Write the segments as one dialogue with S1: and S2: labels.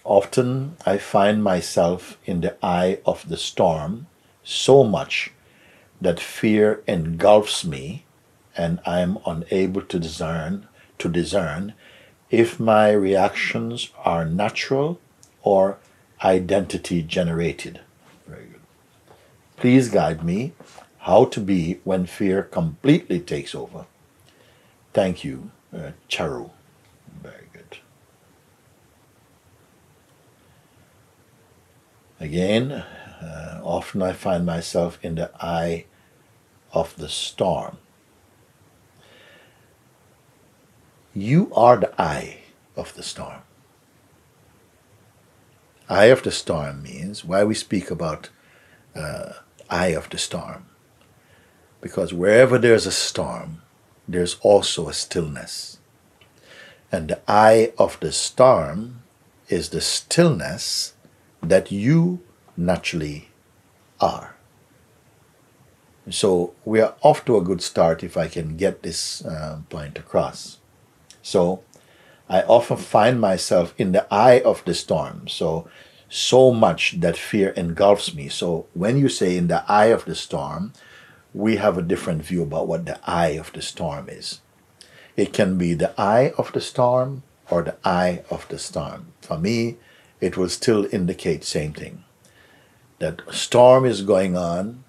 S1: Often I find myself in the eye of the storm so much that fear engulfs me and I am unable to discern if my reactions are natural or identity generated. Very good. Please guide me how to be when fear completely takes over. Thank you, Charu. Very good. Again, often I find myself in the eye of the storm. You are the eye of the storm. Eye of the storm means why we speak about eye of the storm. Because wherever there's a storm, there's also a stillness. And the eye of the storm is the stillness that you naturally are. So we are off to a good start if I can get this point across. So I often find myself in the eye of the storm. So much that fear engulfs me. So when you say in the eye of the storm, we have a different view about what the eye of the storm is. It can be the eye of the storm or the eye of the storm. For me, it will still indicate same thing. That storm is going on.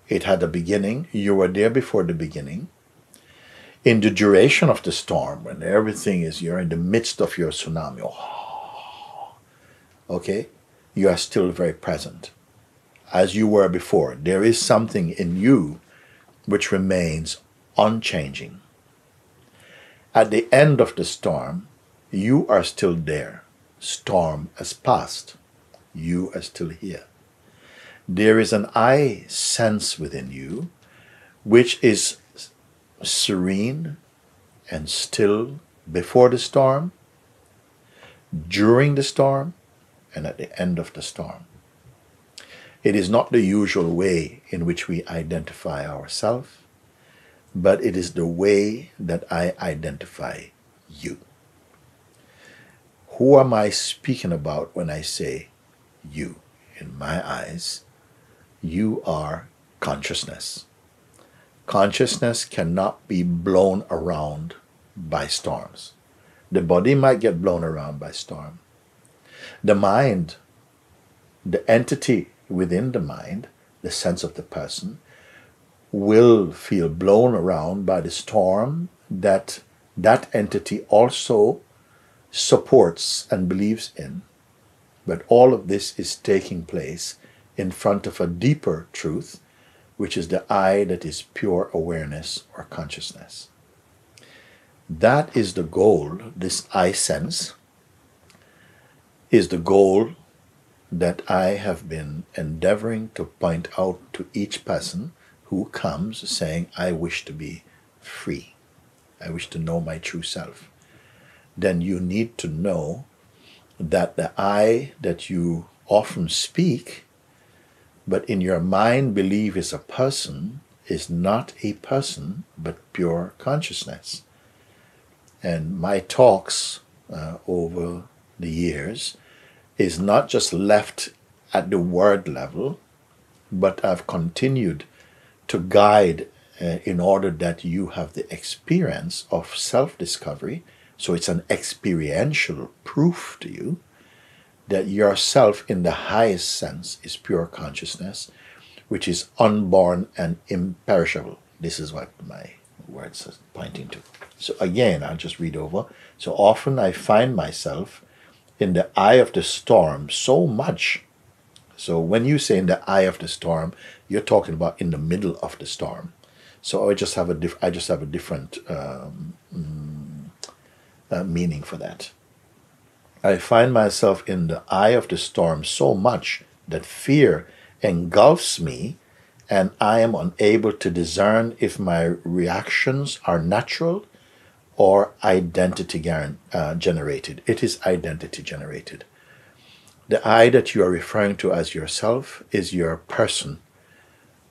S1: It had a beginning. You were there before the beginning. In the duration of the storm, when everything is, you're in the midst of your tsunami. Okay? You are still very present. As you were before. There is something in you which remains unchanging. At the end of the storm, you are still there. Storm has passed. You are still here. There is an I sense within you which is serene and still before the storm, during the storm, and at the end of the storm. It is not the usual way in which we identify ourselves, but it is the way that I identify you. Who am I speaking about when I say you? In my eyes, you are consciousness. Consciousness cannot be blown around by storms. The body might get blown around by storm. The mind, the entity within the mind, the sense of the person, will feel blown around by the storm that that entity also supports and believes in. But all of this is taking place in front of a deeper truth, which is the I that is pure awareness or consciousness. That is the goal. This I sense is the goal that I have been endeavoring to point out to each person who comes saying, I wish to be free. I wish to know my true self. Then you need to know that the I that you often speak, but in your mind believe is a person, is not a person, but pure consciousness. And my talks over the years is not just left at the word level, but I've continued to guide in order that you have the experience of self-discovery. So it's an experiential proof to you that yourself in the highest sense is pure consciousness, which is unborn and imperishable. This is what my words are pointing to. So again, I'll just read over. So often I find myself in the eye of the storm so much. So when you say in the eye of the storm, you're talking about in the middle of the storm. So I just have a different meaning for that. I find myself in the eye of the storm so much that fear engulfs me and I am unable to discern if my reactions are natural or identity generated. It is identity generated. The I that you are referring to as yourself is your person,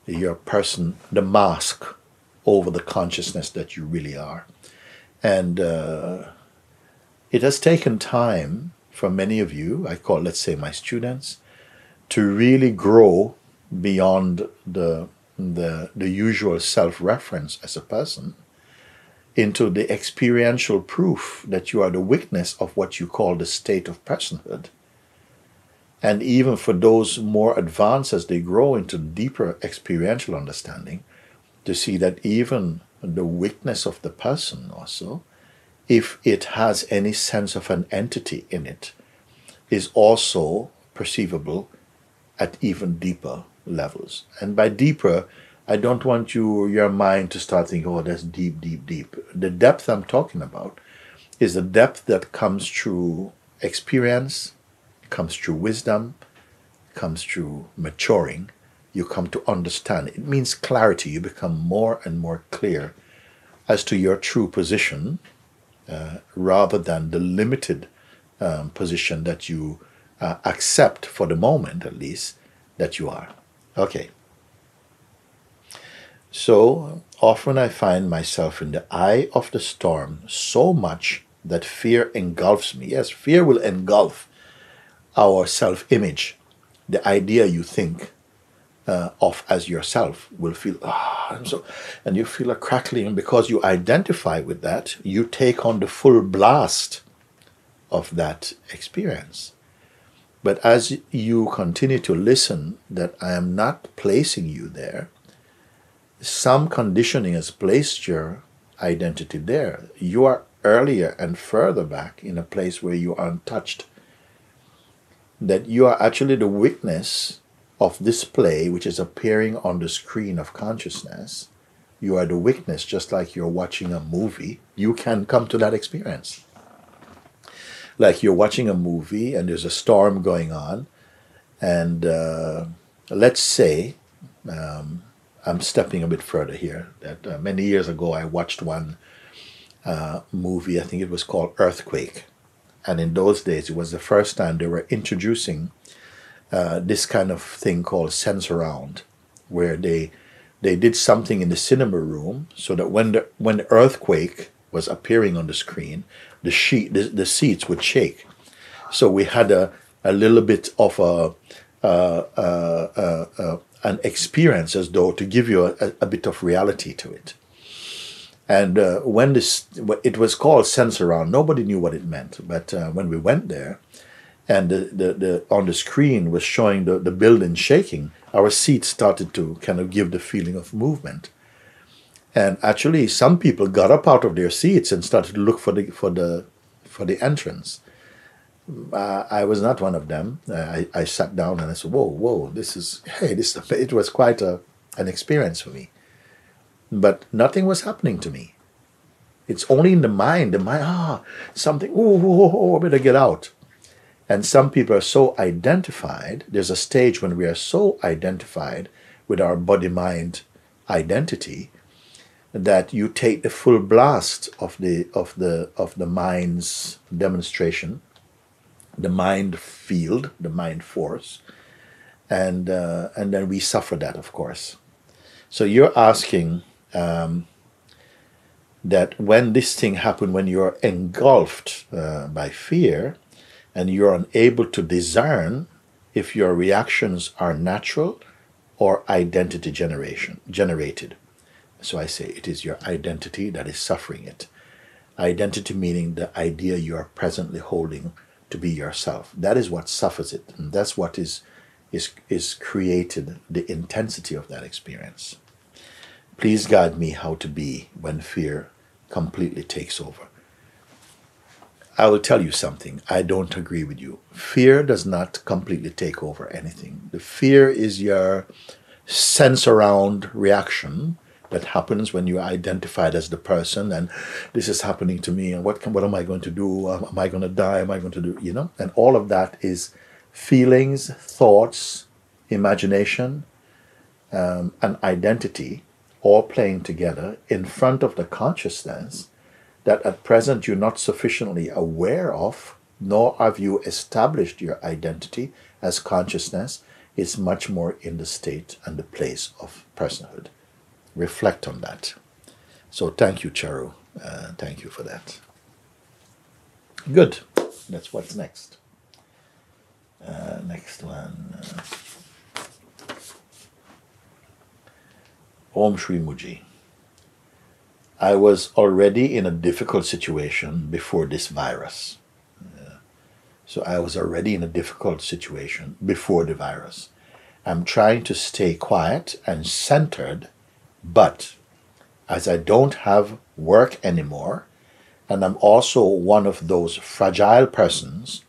S1: the mask over the consciousness that you really are. And it has taken time for many of you, I call, let's say, my students, to really grow beyond the usual self-reference as a person into the experiential proof that you are the witness of what you call the state of personhood. And even for those more advanced as they grow into deeper experiential understanding, to see that even the witness of the person also, if it has any sense of an entity in it, is also perceivable at even deeper levels. And by deeper, I don't want your mind to start thinking, oh, that's deep, deep, deep. The depth I'm talking about is the depth that comes through experience, comes through wisdom, comes through maturing. You come to understand. It means clarity. You become more and more clear as to your true position, rather than the limited position that you accept, for the moment at least, that you are. Okay. So often I find myself in the eye of the storm so much that fear engulfs me. Yes, fear will engulf our self-image. The idea you think of as yourself will feel, and you feel a crackling, and because you identify with that, you take on the full blast of that experience. But as you continue to listen, that I am not placing you there, some conditioning has placed your identity there. You are earlier and further back in a place where you are untouched. That you are actually the witness of this play which is appearing on the screen of consciousness. You are the witness, just like you're watching a movie. You can come to that experience. Like you're watching a movie and there's a storm going on, and let's say, I'm stepping a bit further here, that many years ago I watched one movie, I think it was called Earthquake. And in those days, it was the first time they were introducing this kind of thing called sense around, where they did something in the cinema room so that when the earthquake was appearing on the screen, the seats would shake. So we had a little bit of an experience, as though to give you a bit of reality to it. And when it was called sense around, nobody knew what it meant. But when we went there, and the on the screen was showing the building shaking, our seats started to kind of give the feeling of movement. And actually, some people got up out of their seats and started to look for the entrance. I was not one of them. I sat down and I said, "Whoa! It was quite an experience for me." But nothing was happening to me. It's only in the mind. Something. I better get out. And some people are so identified. There's a stage when we are so identified with our body-mind identity that you take the full blast of the mind's demonstration, the mind field, the mind force, and then we suffer that, of course. So you're asking that when this thing happened, when you're engulfed by fear, and you're unable to discern if your reactions are natural or identity generated. So I say it is your identity that is suffering it. Identity meaning the idea you are presently holding to be yourself. That is what suffers it. And that's what is created the intensity of that experience. Please guide me how to be when fear completely takes over. I will tell you something. I don't agree with you. Fear does not completely take over anything. The fear is your sense around reaction that happens when you are identified as the person, and this is happening to me, and what am I going to do? Am I going to die? Am I going to do, And all of that is feelings, thoughts, imagination, and identity all playing together in front of the consciousness that at present you're not sufficiently aware of, nor have you established your identity as consciousness. It's much more in the state and the place of personhood. Reflect on that. So thank you, Charu. Thank you for that. Good. That's what's next. Next one. Om Shri Mooji. I was already in a difficult situation before this virus. So I was already in a difficult situation before the virus. I'm trying to stay quiet and centered, but as I don't have work anymore, and I'm also one of those fragile persons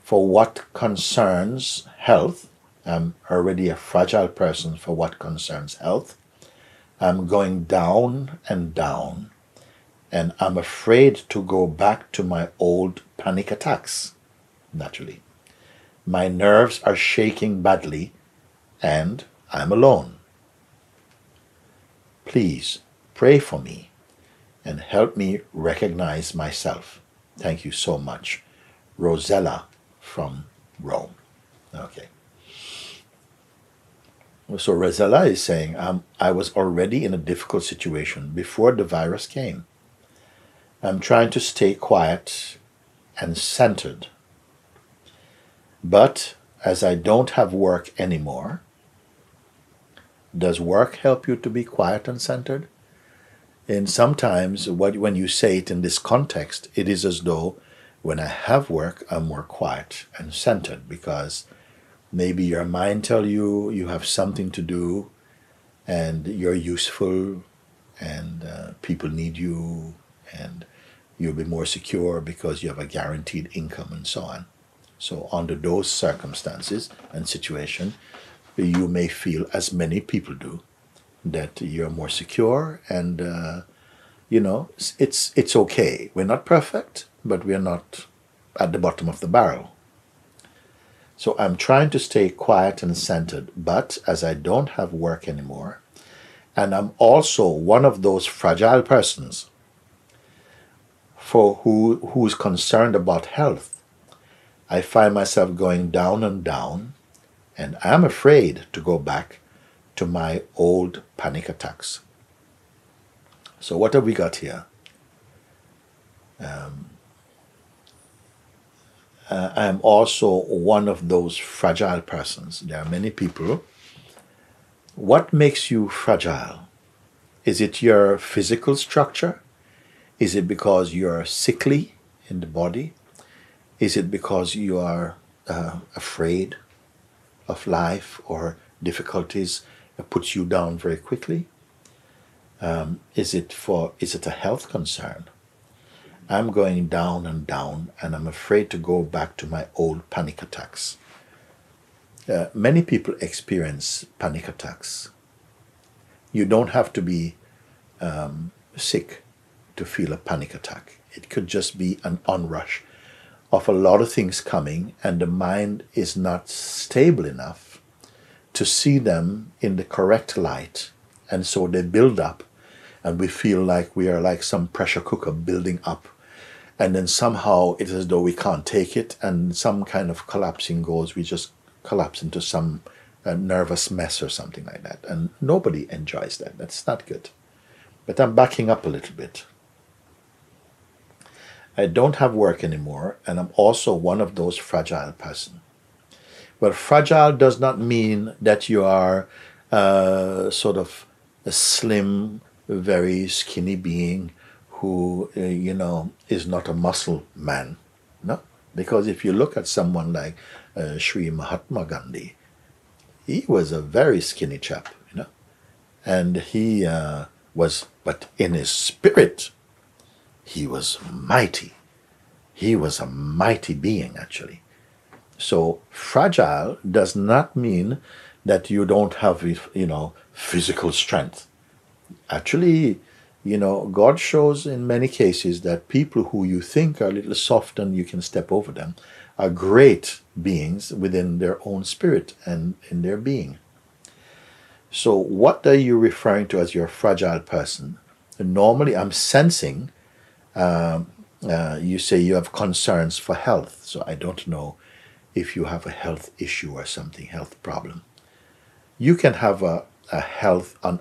S1: for what concerns health, I'm already a fragile person for what concerns health. I'm going down and down, and I'm afraid to go back to my old panic attacks, naturally. My nerves are shaking badly, and I'm alone. Please pray for me and help me recognize myself. Thank you so much. Rosella from Rome. Okay. So Rosella is saying, I was already in a difficult situation before the virus came. I'm trying to stay quiet and centered. But as I don't have work anymore, does work help you to be quiet and centered? And sometimes when you say it in this context, it is as though when I have work, I'm more quiet and centered, because maybe your mind tells you you have something to do and you're useful and people need you and you'll be more secure because you have a guaranteed income and so on. So under those circumstances and situation, you may feel, as many people do, that you're more secure and, it's okay. We're not perfect, but we're not at the bottom of the barrel. So I'm trying to stay quiet and centered, but as I don't have work anymore, and I'm also one of those fragile persons for who's concerned about health, I find myself going down and down, and I'm afraid to go back to my old panic attacks. So what have we got here? I am also one of those fragile persons. There are many people. What makes you fragile? Is it your physical structure? Is it because you're sickly in the body? Is it because you are afraid of life or difficulties that puts you down very quickly? Is it a health concern? I'm going down and down, and I'm afraid to go back to my old panic attacks. Many people experience panic attacks. You don't have to be sick to feel a panic attack. It could just be an onrush of a lot of things coming, and the mind is not stable enough to see them in the correct light, and so they build up, and we feel like we are like some pressure cooker building up, and then somehow it is as though we can't take it, and some kind of collapsing goes. We just collapse into some nervous mess or something like that, and nobody enjoys that. That's not good. But I'm backing up a little bit. I don't have work anymore, and I'm also one of those fragile person. Well, fragile does not mean that you are sort of a slim, very skinny being who, is not a muscle man. No, because if you look at someone like Sri Mahatma Gandhi, he was a very skinny chap, and he but in his spirit, he was mighty. He was a mighty being, actually. So fragile does not mean that you don't have, physical strength. Actually, God shows in many cases that people who you think are a little soft and you can step over them are great beings within their own spirit and in their being. So what are you referring to as your fragile person? And normally I'm sensing you say you have concerns for health. So I don't know if you have a health issue or something, health problem. You can have a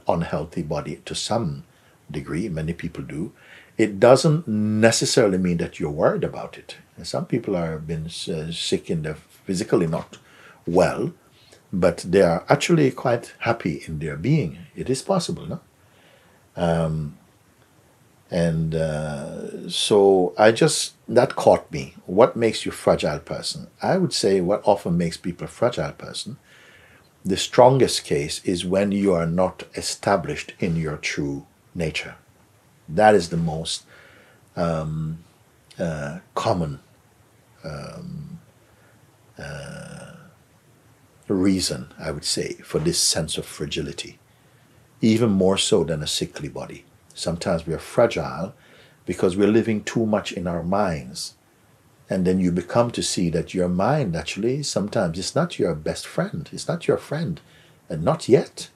S1: unhealthy body to some degree. Many people do. It doesn't necessarily mean that you're worried about it. And some people have been sick in their physically not well, but they are actually quite happy in their being. It is possible, no? So that caught me. What makes you a fragile person? I would say what often makes people a fragile person, the strongest case is when you are not established in your true nature. That is the most common reason, I would say, for this sense of fragility, even more so than a sickly body. Sometimes we are fragile because we're living too much in our minds. And then you become to see that your mind actually sometimes is not your best friend. It's not your friend. And not yet.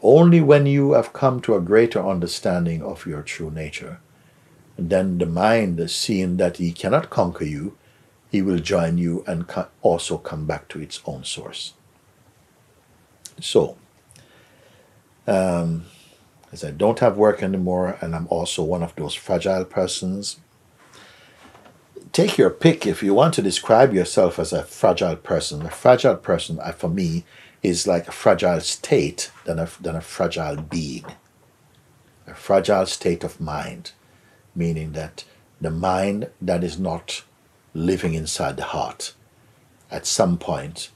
S1: Only when you have come to a greater understanding of your true nature, then the mind, seeing that he cannot conquer you, he will join you and also come back to its own source. So, as I don't have work anymore, and I'm also one of those fragile persons, take your pick. If you want to describe yourself as a fragile person for me is like a fragile state than a fragile being. A fragile state of mind, meaning that the mind that is not living inside the heart. At some point,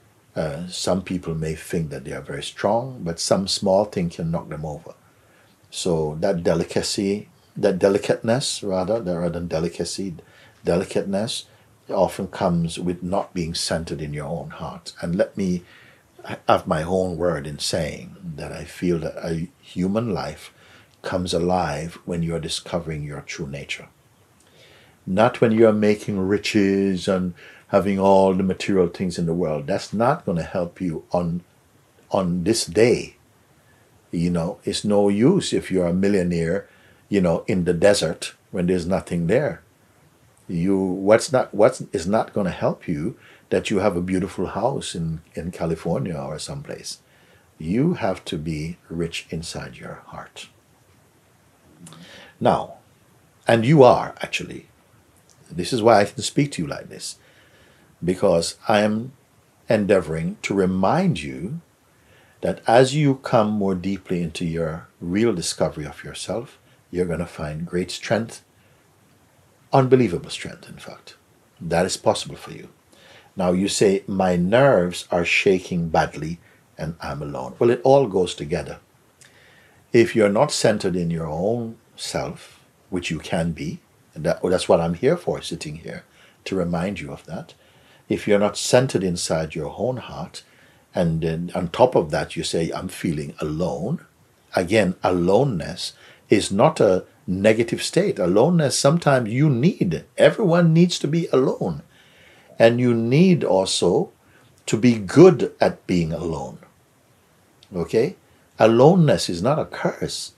S1: some people may think that they are very strong, but some small thing can knock them over. So that delicateness often comes with not being centered in your own heart. And let me have my own word in saying that I feel that a human life comes alive when you are discovering your true nature. Not when you are making riches and having all the material things in the world. That's not going to help you on this day. You know, it's no use if you're a millionaire, you know, in the desert when there's nothing there. What is not going to help you that you have a beautiful house in California or someplace. You have to be rich inside your heart. Now, and you are actually. This is why I can speak to you like this, because I am endeavoring to remind you that as you come more deeply into your real discovery of yourself, you're going to find great strength, unbelievable strength, in fact. That is possible for you. Now you say, my nerves are shaking badly and I'm alone. Well, it all goes together. If you're not centered in your own self, which you can be, and that's what I'm here for, sitting here, to remind you of that. If you're not centered inside your own heart, and then on top of that you say, I'm feeling alone. Again, aloneness is not a negative state. Aloneness, sometimes everyone needs to be alone. And you need also to be good at being alone. Okay? Aloneness is not a curse.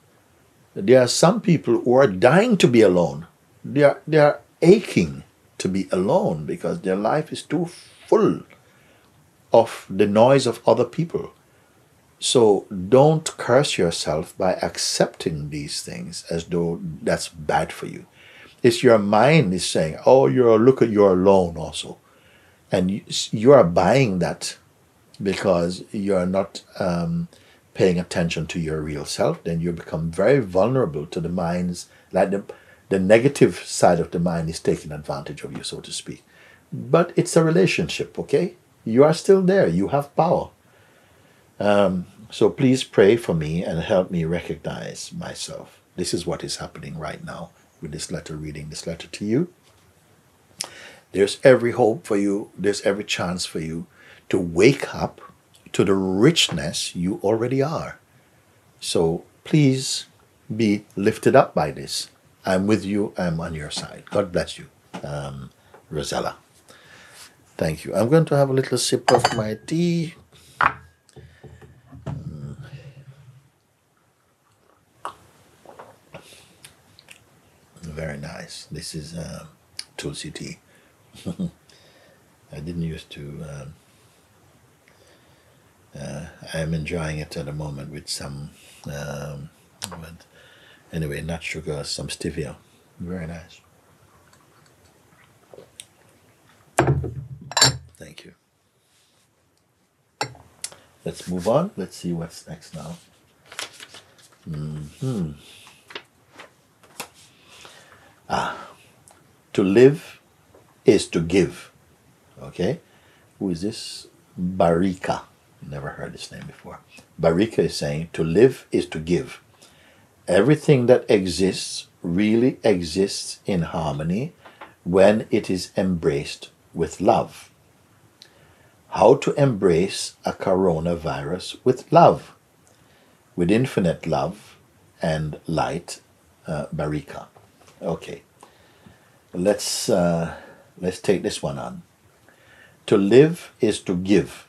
S1: There are some people who are dying to be alone. They are aching to be alone because their life is too full of the noise of other people. So don't curse yourself by accepting these things as though that's bad for you. It's your mind is saying, oh, you're alone also. And you are buying that because you're not paying attention to your real self. Then you become very vulnerable to the mind's, like the negative side of the mind is taking advantage of you, so to speak. But it's a relationship, okay? You are still there. You have power. So please pray for me and help me recognize myself. This is what is happening right now with this letter, reading this letter to you. There's every hope for you. There's every chance for you to wake up to the richness you already are. So please be lifted up by this. I'm with you. I'm on your side. God bless you. Rosella. Thank you. I'm going to have a little sip of my tea. Very nice. This is Tulsi tea. I didn't used to. I'm enjoying it at the moment with some, but anyway, not sugar, some stevia. Very nice. Thank you. Let's move on. Let's see what's next now. To live is to give. Okay? Who is this? Barika. Never heard this name before. Barika is saying to live is to give. Everything that exists really exists in harmony when it is embraced with love. How to embrace a coronavirus with love, with infinite love and light, Barika. Okay, let's take this one on. To live is to give.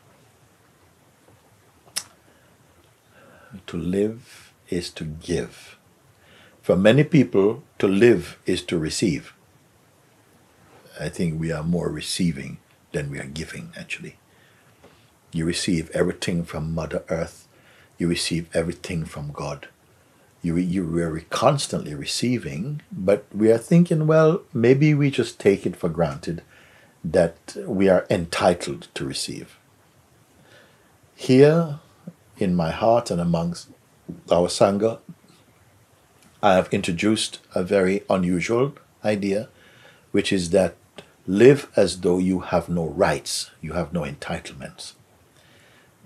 S1: To live is to give. For many people, to live is to receive. I think we are more receiving than we are giving, actually. You receive everything from Mother Earth. You receive everything from God. We're constantly receiving, but we are thinking, well, maybe we just take it for granted that we are entitled to receive. Here, in my heart and amongst our Sangha, I have introduced a very unusual idea, which is that live as though you have no rights, you have no entitlements.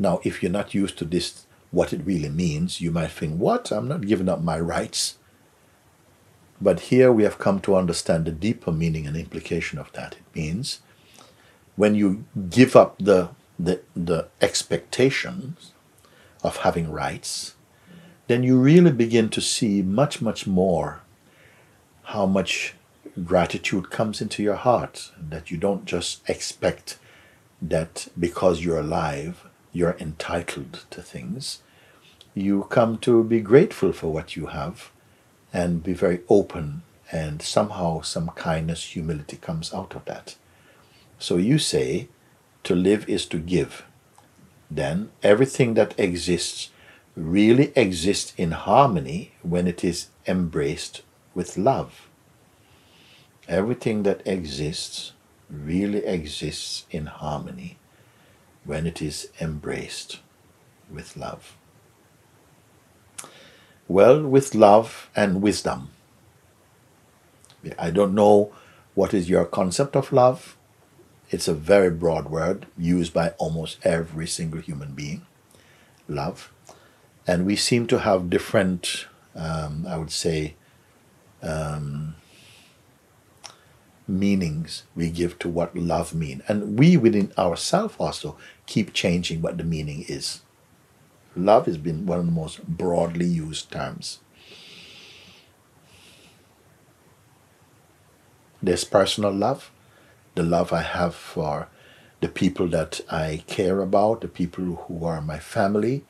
S1: Now, if you're not used to this, what it really means, you might think, what? I'm not giving up my rights. But here we have come to understand the deeper meaning and implication of that. It means when you give up the expectations of having rights, then you really begin to see much, much more how much gratitude comes into your heart, that you don't just expect that because you're alive, you're entitled to things. You come to be grateful for what you have and be very open, and somehow some kindness, humility comes out of that. So you say, to live is to give. Then everything that exists really exists in harmony when it is embraced with love. Everything that exists really exists in harmony when it is embraced with love. Well, with love and wisdom. I don't know what is your concept of love. It's a very broad word used by almost every single human being. Love. And we seem to have different, I would say, meanings we give to what love means. And we within ourselves also keep changing what the meaning is. Love has been one of the most broadly used terms. There's personal love, the love I have for the people that I care about, the people who are my family,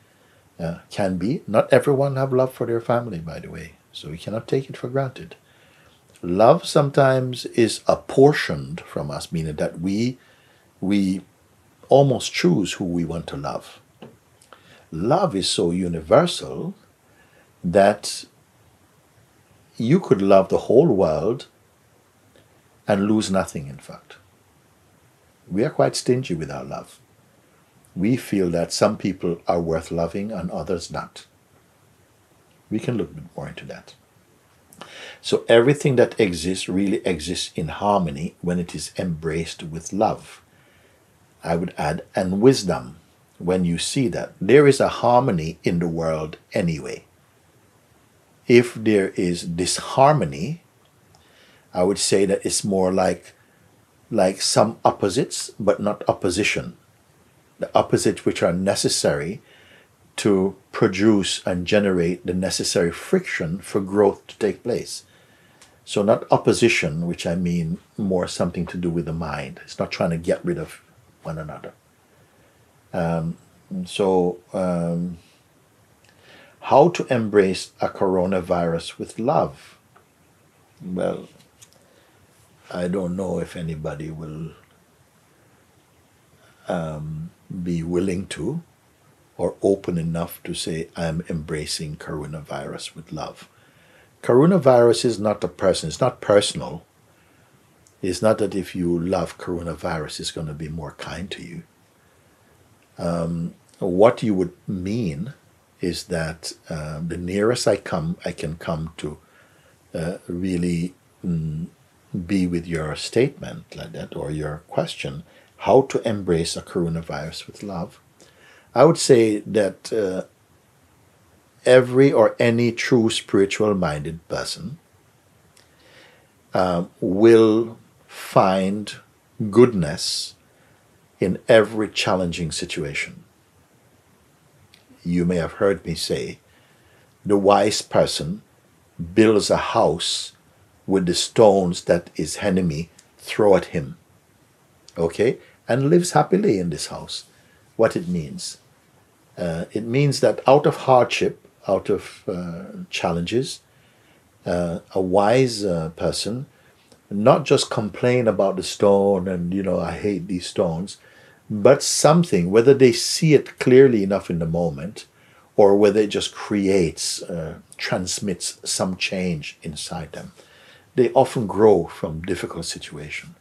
S1: can be. Not everyone have love for their family, by the way, so we cannot take it for granted. Love sometimes is apportioned from us, meaning that we almost choose who we want to love. Love is so universal that you could love the whole world and lose nothing, in fact. We are quite stingy with our love. We feel that some people are worth loving and others not. We can look a bit more into that. So everything that exists really exists in harmony when it is embraced with love. I would add, and wisdom, when you see that. There is a harmony in the world anyway. If there is disharmony, I would say that it's more like some opposites, but not opposition. The opposites which are necessary to produce and generate the necessary friction for growth to take place. So not opposition, which I mean more something to do with the mind. It's not trying to get rid of one another. How to embrace a coronavirus with love? Well, I don't know if anybody will be willing to or open enough to say, I'm embracing coronavirus with love. Coronavirus is not a person, it's not personal. It's not that if you love coronavirus, it's going to be more kind to you. What you would mean is that the nearest I can come to really be with your statement like that, or your question, how to embrace a coronavirus with love. I would say that every or any true spiritual minded person will find goodness in every challenging situation. You may have heard me say, the wise person builds a house with the stones that his enemy throw at him, okay, and lives happily in this house. What it means that out of hardship, out of challenges, a wise person not just complain about the stone and, I hate these stones, but something, whether they see it clearly enough in the moment or whether it just creates, transmits some change inside them. They often grow from difficult situation.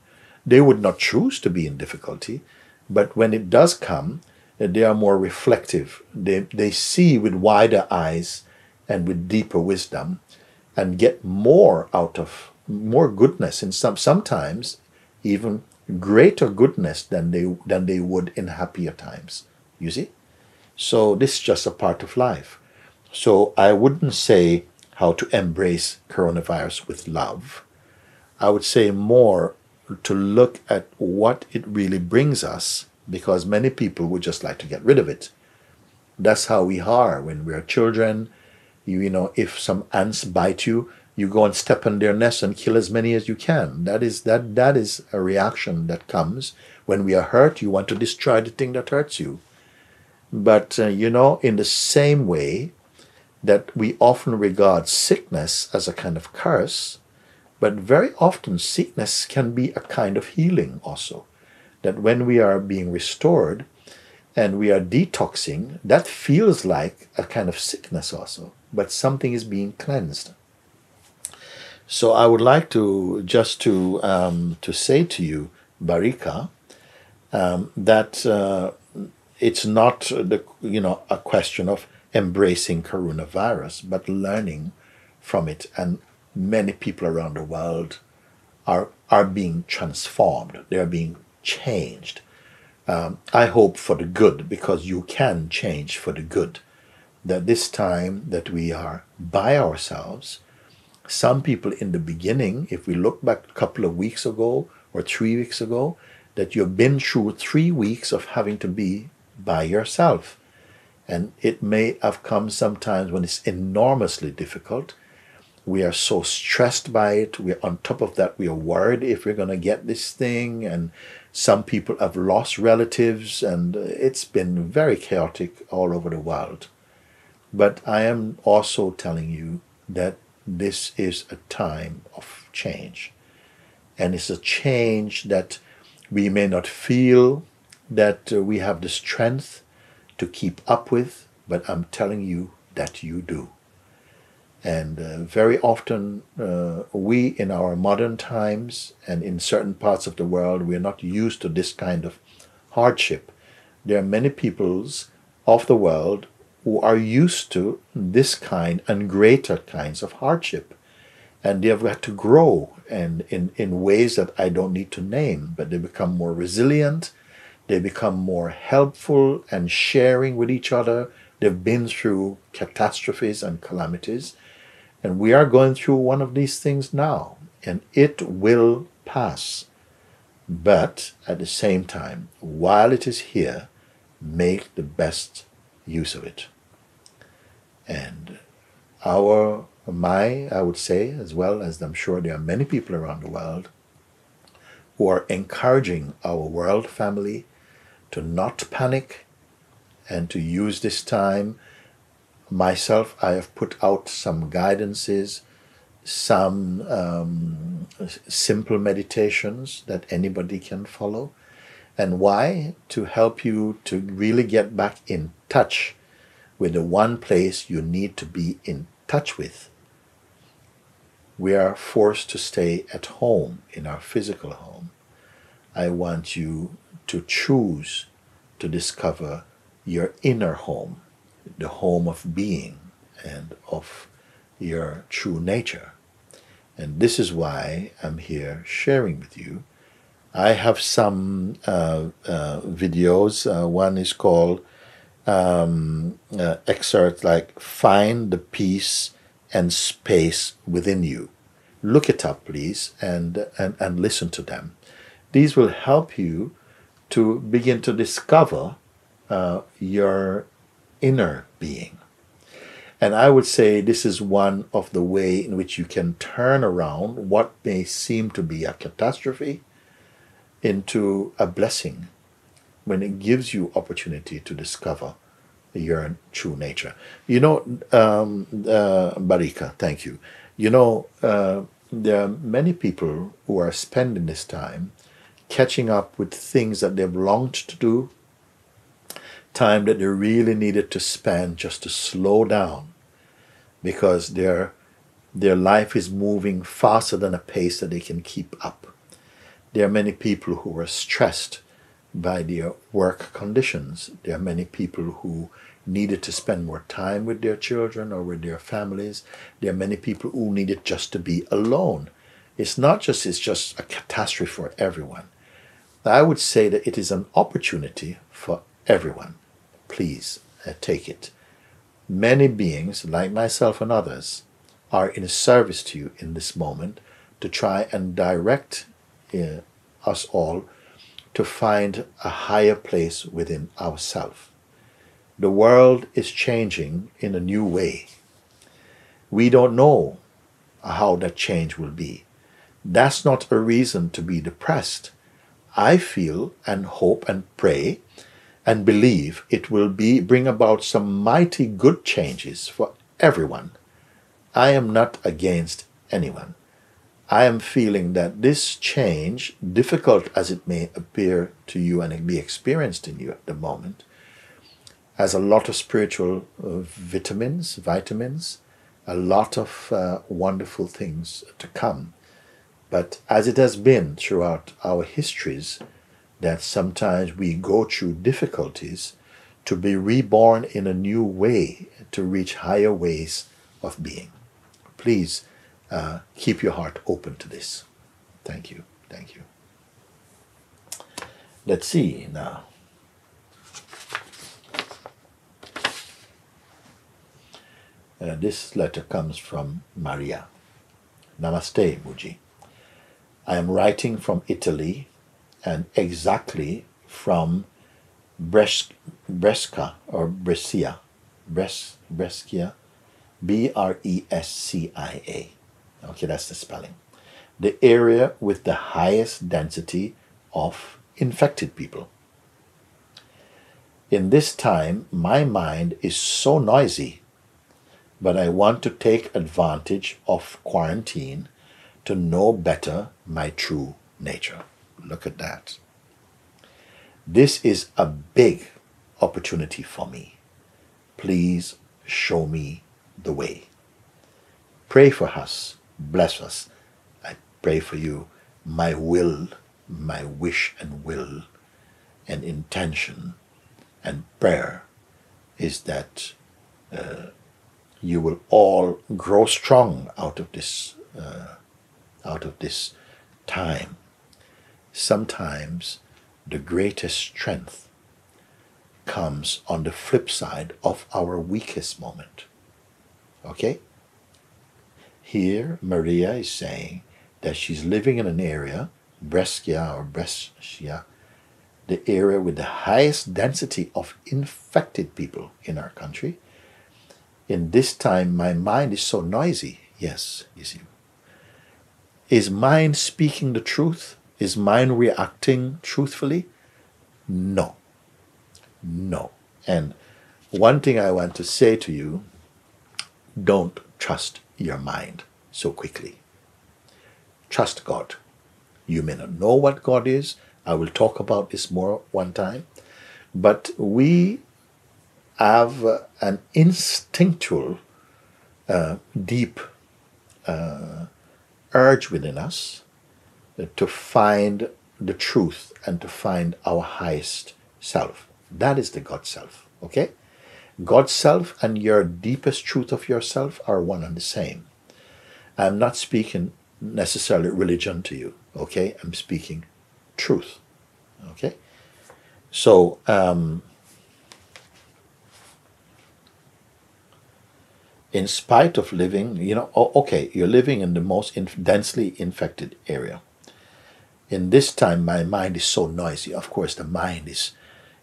S1: They would not choose to be in difficulty, but when it does come, they are more reflective. They see with wider eyes and with deeper wisdom and get more out of more goodness, and sometimes even greater goodness than they would in happier times. You see? So this is just a part of life. So I wouldn't say how to embrace coronavirus with love. I would say more to look at what it really brings us, because many people would just like to get rid of it. That's how we are when we're children. If some ants bite you, you go and step on their nest and kill as many as you can. That is a reaction that comes when we are hurt. You want to destroy the thing that hurts you. But in the same way that we often regard sickness as a kind of curse, but very often sickness can be a kind of healing also. That when we are being restored and we are detoxing, that feels like a kind of sickness also, but something is being cleansed. So I would like to say to you, Barika, that it's not a question of embracing coronavirus, but learning from it. And many people around the world are being transformed. They are being changed. I hope for the good, because you can change for the good. That this time that we are by ourselves, some people in the beginning, if we look back a couple of weeks ago or 3 weeks ago, that you've been through 3 weeks of having to be by yourself. And it may have come sometimes when it's enormously difficult. We are so stressed by it. We're on top of that. We are worried if we're going to get this thing. And some people have lost relatives, and it's been very chaotic all over the world. But I am also telling you that this is a time of change. And it's a change that we may not feel that we have the strength to keep up with, but I'm telling you that you do. And very often we in our modern times and in certain parts of the world, we are not used to this kind of hardship. There are many peoples of the world who are used to this kind and greater kinds of hardship. And they have had to grow and in ways that I don't need to name, but they become more resilient, they become more helpful and sharing with each other. They've been through catastrophes and calamities. And we are going through one of these things now, and it will pass. But at the same time, while it is here, make the best use of it. And I would say, as well as I'm sure there are many people around the world who are encouraging our world family to not panic and to use this time. Myself, I have put out some guidances, some simple meditations that anybody can follow. And why? To help you to really get back in touch with the one place you need to be in touch with. we are forced to stay at home, in our physical home, I want you to choose to discover your inner home, the home of being and of your true nature. And this is why I'm here sharing with you. I have some videos. One is called excerpt like "Find the Peace and Space Within You." Look it up, please, and listen to them. These will help you to begin to discover your inner being. And I would say this is one of the way in which you can turn around what may seem to be a catastrophe into a blessing when it gives you opportunity to discover your true nature. You know, Barika, thank you. You know, there are many people who are spending this time catching up with things that they've longed to do, time that they really needed to spend just to slow down, because their life is moving faster than a pace that they can keep up. There are many people who are stressed by their work conditions. There are many people who needed to spend more time with their children or with their families. There are many people who needed just to be alone. It's just a catastrophe for everyone. I would say that it is an opportunity for everyone. Please take it. Many beings, like myself and others, are in service to you in this moment to try and direct us all to find a higher place within ourselves. The world is changing in a new way. We don't know how that change will be. That's not a reason to be depressed. I feel and hope and pray and believe it will bring about some mighty good changes for everyone. I am not against anyone. I am feeling that this change, difficult as it may appear to you and be experienced in you at the moment, has a lot of spiritual vitamins, a lot of wonderful things to come. But as it has been throughout our histories, that sometimes we go through difficulties to be reborn in a new way, to reach higher ways of being. Please keep your heart open to this. Thank you. Thank you. Let's see now. This letter comes from Maria. Namaste, Mooji. I am writing from Italy and exactly from Brescia or Brescia, Brescia, Brescia. Okay, that's the spelling. The area with the highest density of infected people. In this time, my mind is so noisy, but I want to take advantage of quarantine to know better my true nature. Look at that. This is a big opportunity for me. Please show me the way. Pray for us. Bless us. I pray for you. My will, my wish and will and intention and prayer is that you will all grow strong out of this time. Sometimes the greatest strength comes on the flip side of our weakest moment. Okay? Here, Maria is saying that she's living in an area, Brescia, the area with the highest density of infected people in our country. In this time, my mind is so noisy. Yes, you see. Is mind speaking the truth? Is mind reacting truthfully? No. No. And one thing I want to say to you, don't trust your mind so quickly. Trust God. You may not know what God is. I will talk about this more one time. But we have an instinctual, deep urge within us to find the truth and to find our highest self. That is the God self, okay? God's self and your deepest truth of yourself are one and the same. I'm not speaking necessarily religion to you, okay? I'm speaking truth, okay? So, in spite of living, okay, you're living in the most densely infected area. In this time, my mind is so noisy. Of course, the mind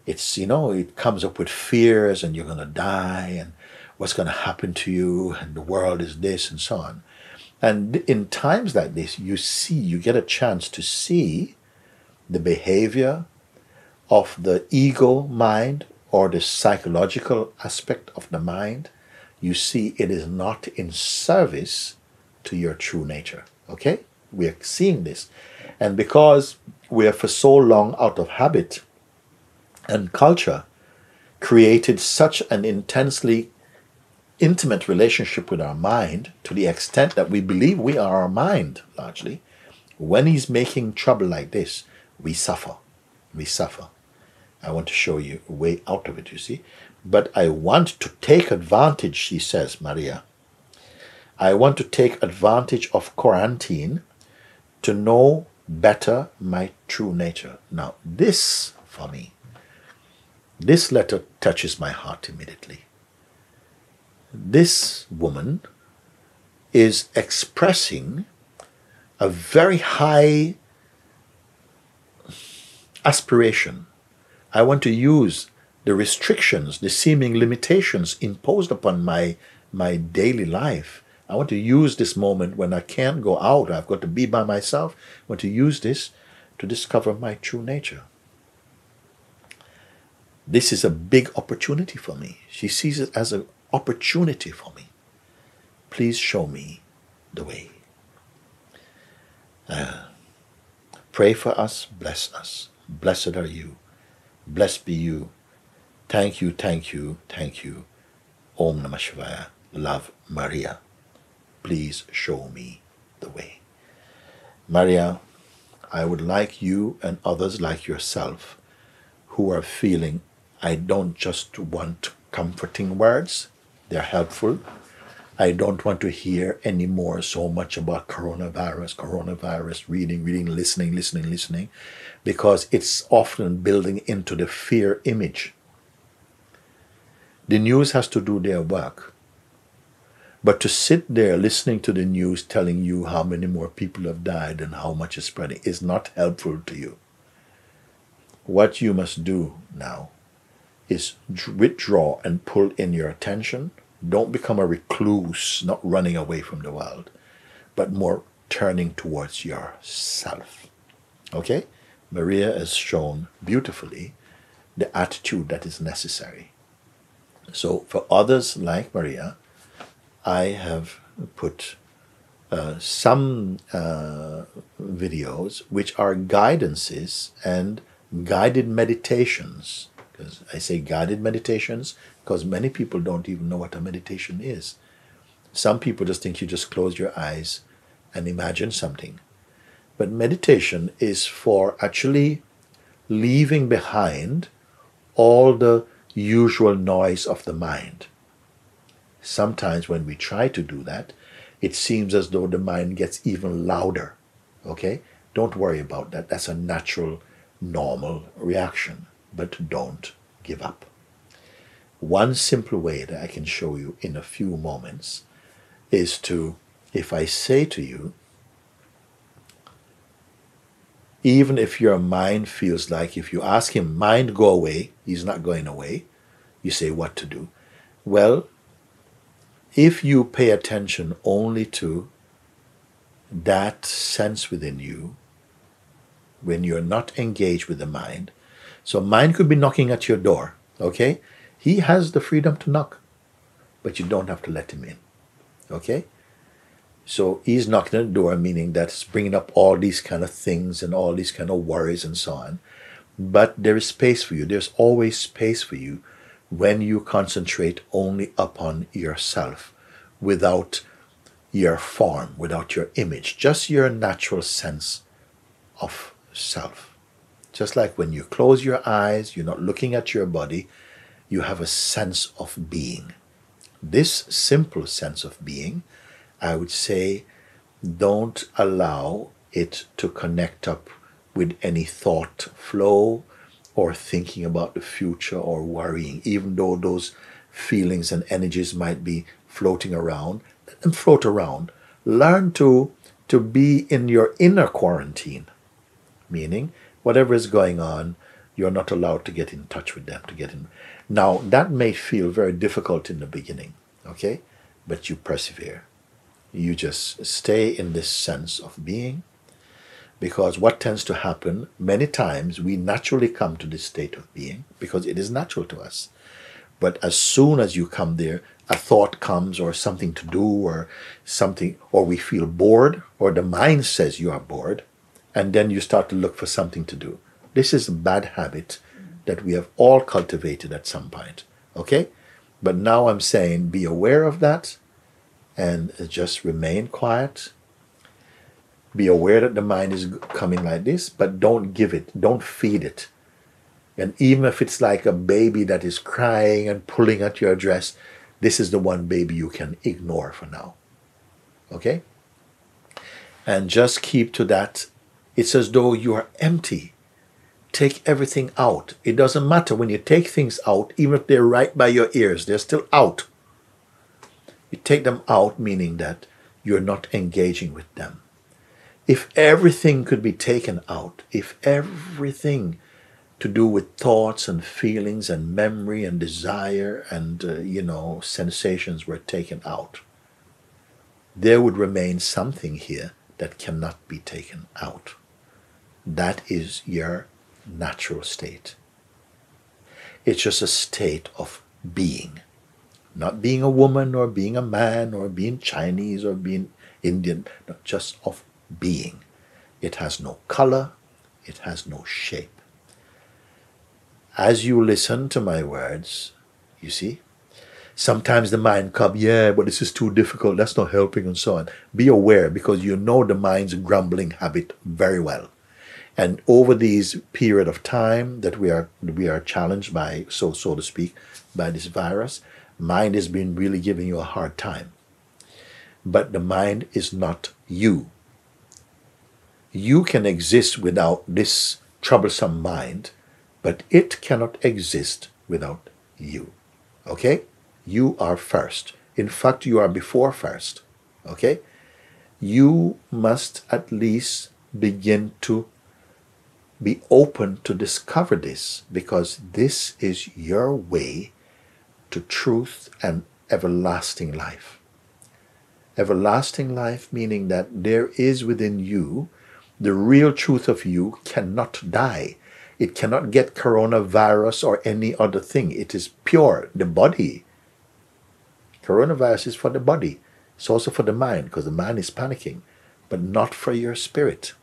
S1: it comes up with fears and you're going to die and what's going to happen to you and the world is this and so on. And in times like this, you get a chance to see the behavior of the ego mind or the psychological aspect of the mind. You see it is not in service to your true nature. Okay? We are seeing this. And because we are for so long out of habit and culture created such an intensely intimate relationship with our mind to the extent that we believe we are our mind largely, when he's making trouble like this, we suffer. We suffer. I want to show you a way out of it, you see. But I want to take advantage, she says, Maria. I want to take advantage of quarantine to know better my true nature. Now, this, for me, this letter touches my heart immediately. This woman is expressing a very high aspiration. I want to use the restrictions, the seeming limitations imposed upon my daily life. I want to use this moment when I can't go out, I've got to be by myself. I want to use this to discover my true nature. This is a big opportunity for me. She sees it as an opportunity for me. Please show me the way. Pray for us, bless us. Blessed are you. Blessed be you. Thank you, thank you, thank you. Om Namah Shivaya. Love, Maria. Please show me the way. Maria, I would like you and others like yourself who are feeling, I don't just want comforting words. They're helpful. I don't want to hear anymore so much about coronavirus, reading, listening, because it's often building into the fear image. The news has to do their work. But to sit there listening to the news telling you how many more people have died and how much is spreading is not helpful to you. What you must do now is withdraw and pull in your attention. Don't become a recluse, not running away from the world, but more turning towards yourself. Okay? Maria has shown beautifully the attitude that is necessary. So for others like Maria, I have put some videos which are guidances and guided meditations. Because I say guided meditations because many people don't even know what a meditation is. Some people just think you just close your eyes and imagine something. But meditation is for actually leaving behind all the usual noise of the mind. Sometimes when we try to do that, it seems as though the mind gets even louder. Okay? Don't worry about that. That's a natural, normal reaction. But don't give up. One simple way that I can show you in a few moments is to, if I say to you, even if your mind feels like if you ask him, mind, go away, he's not going away, you say what to do. Well, if you pay attention only to that sense within you, when you're not engaged with the mind, so mind could be knocking at your door, okay? He has the freedom to knock, but you don't have to let him in, okay? So he's knocking at the door, meaning that's bringing up all these kind of things and all these kind of worries and so on. But there is space for you. There's always space for you when you concentrate only upon yourself without your form, without your image, just your natural sense of self. Just like when you close your eyes, you're not looking at your body, you have a sense of being. This simple sense of being, I would say, don't allow it to connect up with any thought flow or thinking about the future or worrying, even though those feelings and energies might be floating around. Let them float around. Learn to be in your inner quarantine, meaning whatever is going on, you're not allowed to get in touch with them, to get in. Now, that may feel very difficult in the beginning, okay? But you persevere. You just stay in this sense of being, because what tends to happen, many times we naturally come to this state of being because it is natural to us. But as soon as you come there, a thought comes or something to do or something, or we feel bored, or the mind says you are bored, and then you start to look for something to do. This is a bad habit that we have all cultivated at some point, okay? But now I'm saying be aware of that and just remain quiet. Be aware that the mind is coming like this, but don't give it, don't feed it. And even if it's like a baby that is crying and pulling at your dress, this is the one baby you can ignore for now, okay? And just keep to that. It's as though you are empty. Take everything out. It doesn't matter when you take things out, even if they're right by your ears, they're still out. You take them out, meaning that you're not engaging with them. If everything could be taken out, if everything to do with thoughts and feelings and memory and desire and, sensations were taken out, there would remain something here that cannot be taken out. That is your natural state. It's just a state of being. Not being a woman or being a man or being Chinese or being Indian, no, just of being. It has no color, it has no shape. As you listen to my words, you see, sometimes the mind comes, yeah, but this is too difficult, that's not helping, and so on. Be aware, because you know the mind's grumbling habit very well. And over these period of time that we are challenged by, so to speak, by this virus, mind has been really giving you a hard time. But the mind is not you. You can exist without this troublesome mind, but it cannot exist without you. Okay? You are first. In fact, you are before first. Okay? You must at least begin to be open to discover this, because this is your way to truth and everlasting life. Everlasting life meaning that there is within you, the real truth of you cannot die. It cannot get coronavirus or any other thing. It is pure, the body. Coronavirus is for the body. It's also for the mind, because the mind is panicking, but not for your spirit.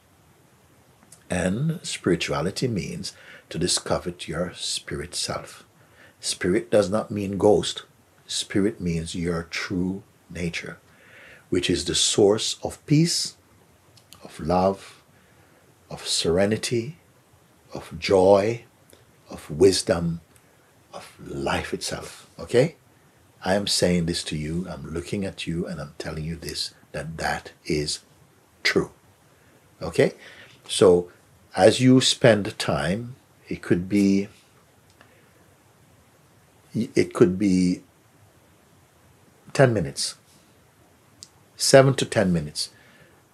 S1: And spirituality means to discover your spirit self. Spirit does not mean ghost. Spirit means your true nature, which is the source of peace, of love, of serenity, of joy, of wisdom, of life itself. Okay? I am saying this to you, I'm looking at you, and I'm telling you this, that is true. Okay? So, as you spend time, it could be 10 minutes, 7 to 10 minutes.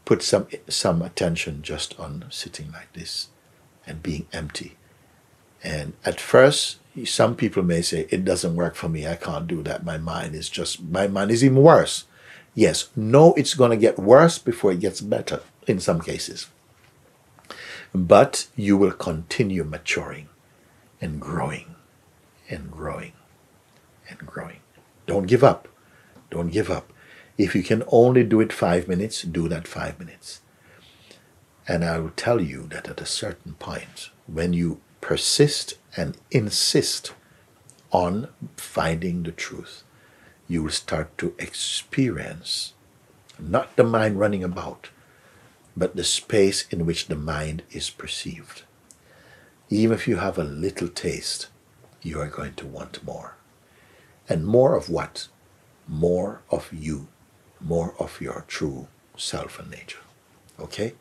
S1: Put some attention just on sitting like this and being empty. And at first, some people may say, it doesn't work for me, I can't do that, my mind is even worse. Yes, no, it's going to get worse before it gets better in some cases. But you will continue maturing and growing and growing and growing. Don't give up. Don't give up. If you can only do it 5 minutes, do that 5 minutes. And I will tell you that at a certain point, when you persist and insist on finding the truth, you will start to experience Not the mind running about, but the space in which the mind is perceived. Even if you have a little taste, you are going to want more. And more of what? More of you, more of your true self and nature. Okay?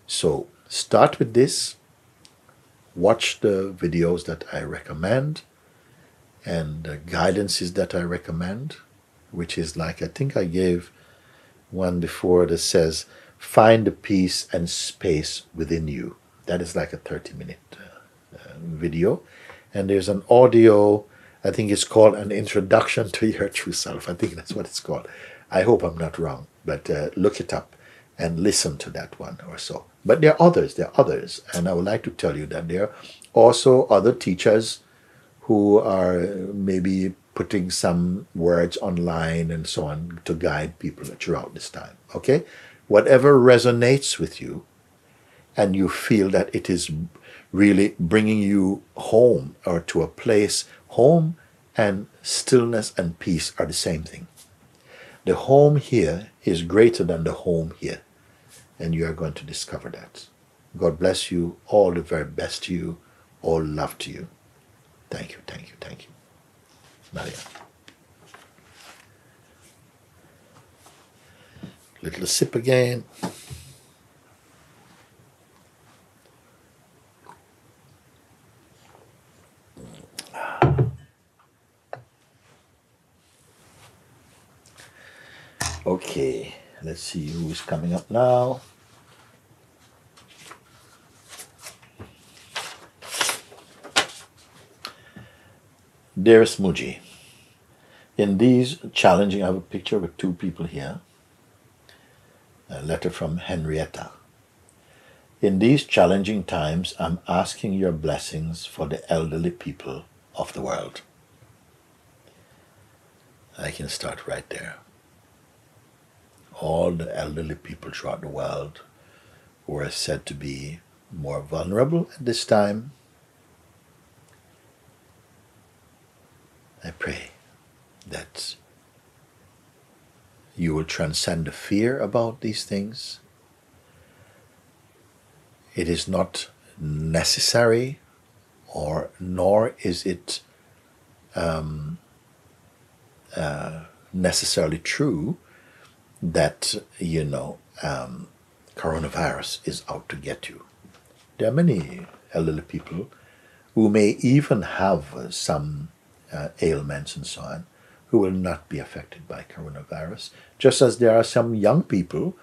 S1: So start with this. Watch the videos that I recommend and the guidances that I recommend, which is like, I think I gave one before that says, find the peace and space within you. That is like a 30-minute video. And there's an audio, I think it's called An Introduction to Your True Self. I think that's what it's called. I hope I'm not wrong, but look it up and listen to that one or so. But there are others. And I would like to tell you that there are also other teachers who are maybe putting some words online and so on to guide people throughout this time. Okay? Whatever resonates with you and you feel that it is really bringing you home or to a place, home and stillness and peace are the same thing. The home here is greater than the home here. And you are going to discover that. God bless you. All the very best to you. All love to you. Thank you, thank you, thank you. Maria. Little sip again. Okay, let's see who's coming up now. Dearest Mooji, in these challenging, I have a picture with two people here. A letter from Henrietta. In these challenging times, I'm asking your blessings for the elderly people of the world. I can start right there. All the elderly people throughout the world who are said to be more vulnerable at this time, I pray that you will transcend the fear about these things. It is not necessary, or nor is it necessarily true that, coronavirus is out to get you. There are many elderly people who may even have some ailments and so on, who will not be affected by coronavirus, just as there are some young people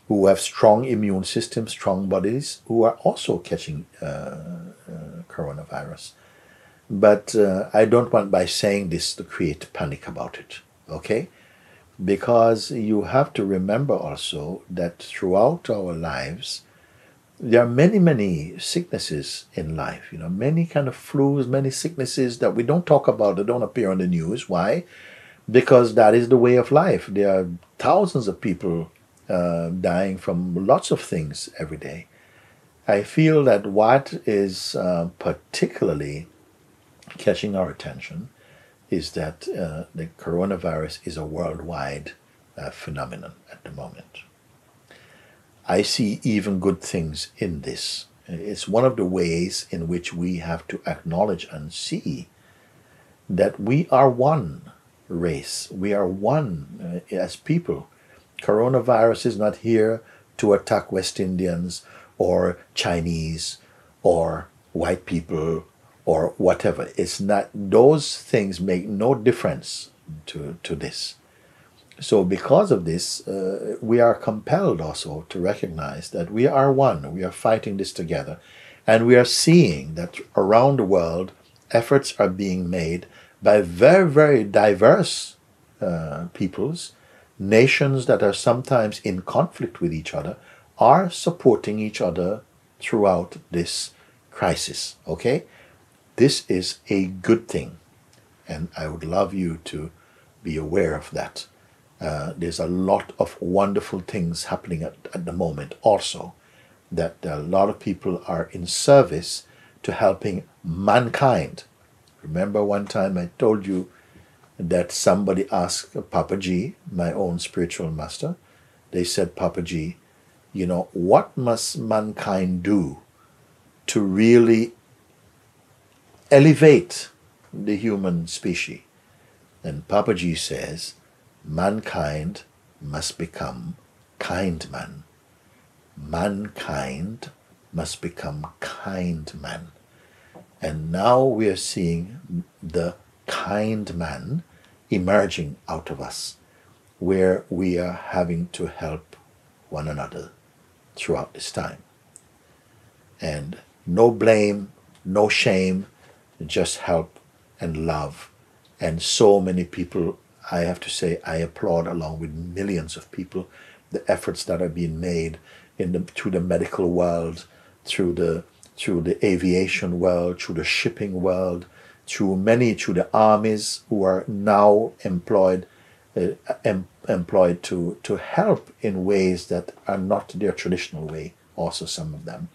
S1: who have strong immune systems, strong bodies, who are also catching coronavirus. But I don't want by saying this to create panic about it, okay? Because you have to remember also that throughout our lives, there are many, many sicknesses in life, many kind of flus, many sicknesses that we don't talk about, that don't appear on the news. Why? Because that is the way of life. There are thousands of people dying from lots of things every day. I feel that what is particularly catching our attention is that the coronavirus is a worldwide phenomenon at the moment. I see even good things in this. It's one of the ways in which we have to acknowledge and see that we are one race. We are one as people. Coronavirus is not here to attack West Indians or Chinese or white people or whatever. It's not, those things make no difference to this. So because of this, we are compelled also to recognize that we are one. We are fighting this together. And we are seeing that around the world, efforts are being made by very, very diverse peoples. Nations that are sometimes in conflict with each other are supporting each other throughout this crisis, okay? This is a good thing. And I would love you to be aware of that. There's a lot of wonderful things happening at the moment also, that a lot of people are in service to helping mankind. Remember one time I told you that somebody asked Papa G, my own spiritual master, They said, Papa G, you know, what must mankind do to really elevate the human species? And Papa G says, mankind must become kind man. Mankind must become kind man. And now we are seeing the kind man emerging out of us, where we are having to help one another throughout this time. And no blame, no shame, just help and love. And so many people, I have to say, I applaud, along with millions of people, the efforts that are being made through the medical world, through the aviation world, through the shipping world, through the armies who are now employed to help in ways that are not their traditional way, also some of them.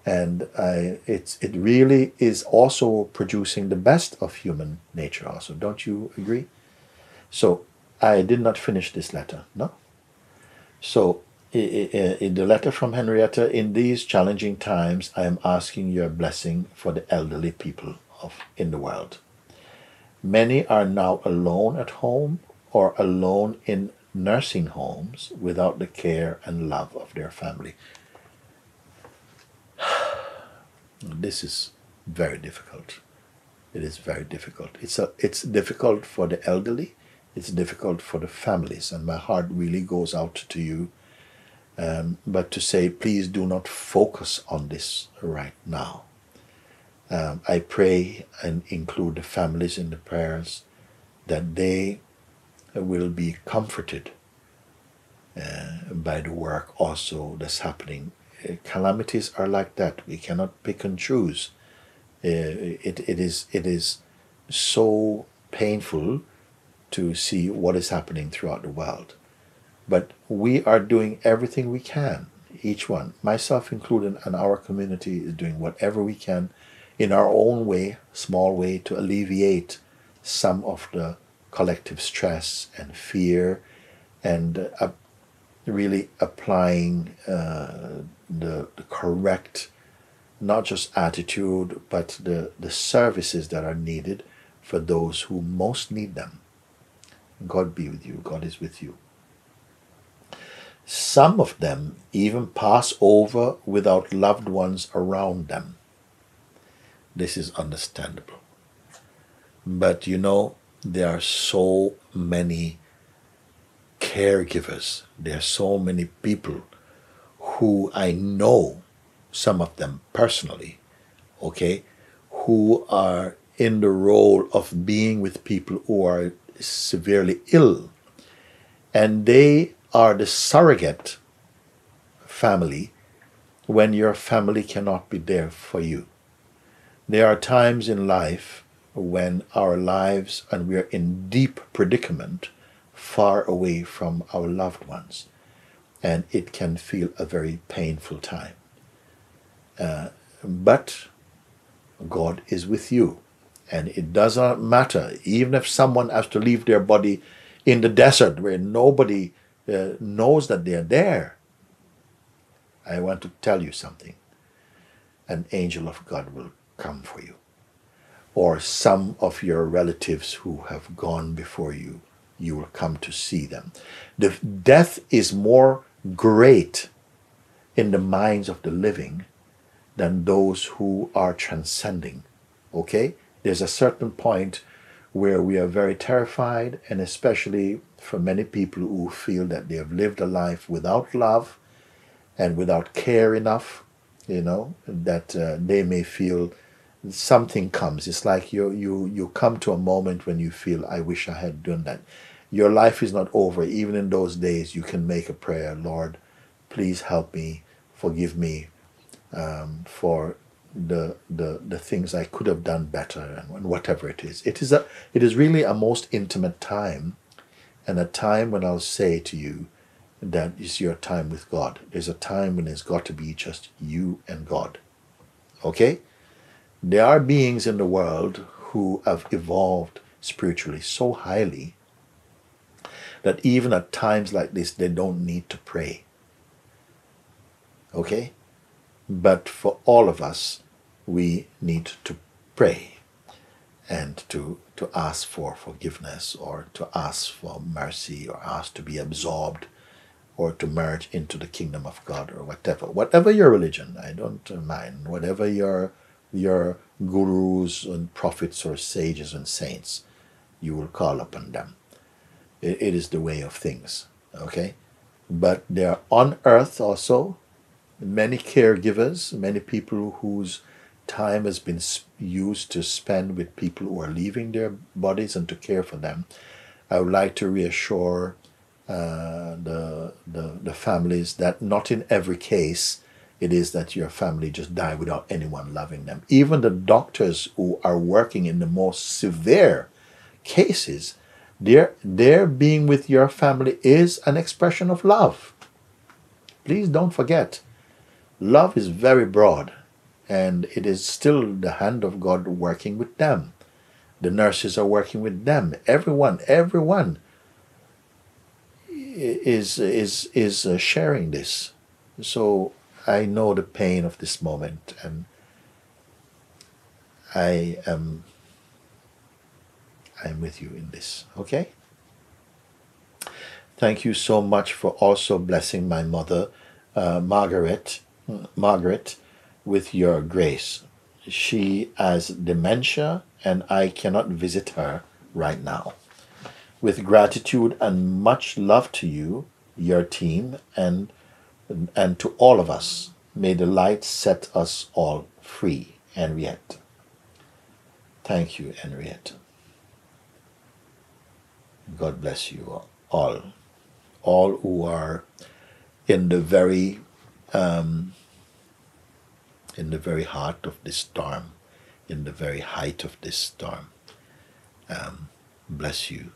S1: And it really is also producing the best of human nature also. Don't you agree? So I did not finish this letter, no? So in the letter from Henrietta, in these challenging times, I am asking your blessing for the elderly people in the world. Many are now alone at home or alone in nursing homes without the care and love of their family. This is very difficult. It is very difficult. It's difficult for the elderly. It's difficult for the families, and my heart really goes out to you. But to say, please do not focus on this right now. I pray and include the families in the prayers that they will be comforted by the work also that's happening. Calamities are like that. We cannot pick and choose. It is so painful to see what is happening throughout the world. But we are doing everything we can. Each one, myself included, and our community is doing whatever we can in our own way, small way, to alleviate some of the collective stress and fear, and really applying the correct, not just attitude, but the services that are needed for those who most need them. God be with you. God is with you. Some of them even pass over without loved ones around them. This is understandable. But you know, there are so many caregivers. There are so many people who I know, some of them personally, okay, who are in the role of being with people who are severely ill. And they are the surrogate family when your family cannot be there for you. There are times in life when our lives and we are in deep predicament, far away from our loved ones, and it can feel a very painful time. But God is with you, and it does not matter, even if someone has to leave their body in the desert where nobody knows that they're there. I want to tell you something. An angel of God will come for you. Or some of your relatives who have gone before you, you will come to see them. The death is more great in the minds of the living than those who are transcending. Okay? There's a certain point where we are very terrified, and especially for many people who feel that they have lived a life without love and without care enough, you know, that they may feel something comes. It's like you come to a moment when you feel, I wish I had done that. Your life is not over. Even in those days, you can make a prayer, Lord, please help me, forgive me for the things I could have done better, and whatever it is. It is really a most intimate time, and a time when I'll say to you that is your time with God. There's a time when it's got to be just you and God. Okay? There are beings in the world who have evolved spiritually so highly that even at times like this, they don't need to pray. Okay? But for all of us, we need to pray and to ask for forgiveness, or to ask for mercy, or ask to be absorbed, or to merge into the kingdom of God, or whatever your religion. I don't mind. Whatever your gurus and prophets or sages and saints, you will call upon them. It is the way of things. Okay? But there are on earth also many caregivers, many people whose time has been used to spend with people who are leaving their bodies and to care for them. I would like to reassure the families that not in every case it is that your family just died without anyone loving them. Even the doctors who are working in the most severe cases, their being with your family is an expression of love. Please don't forget, love is very broad, and it is still the hand of God working with them. The nurses are working with them. Everyone is sharing this. So I know the pain of this moment, and I'm with you in this. Okay? Thank you so much for also blessing my mother, Margaret, with your grace. She has dementia, and I cannot visit her right now. With gratitude and much love to you, your team, and to all of us, may the light set us all free. Henriette. Thank you, Henriette. God bless you all. All who are in the very heart of this storm, in the very height of this storm. Bless you.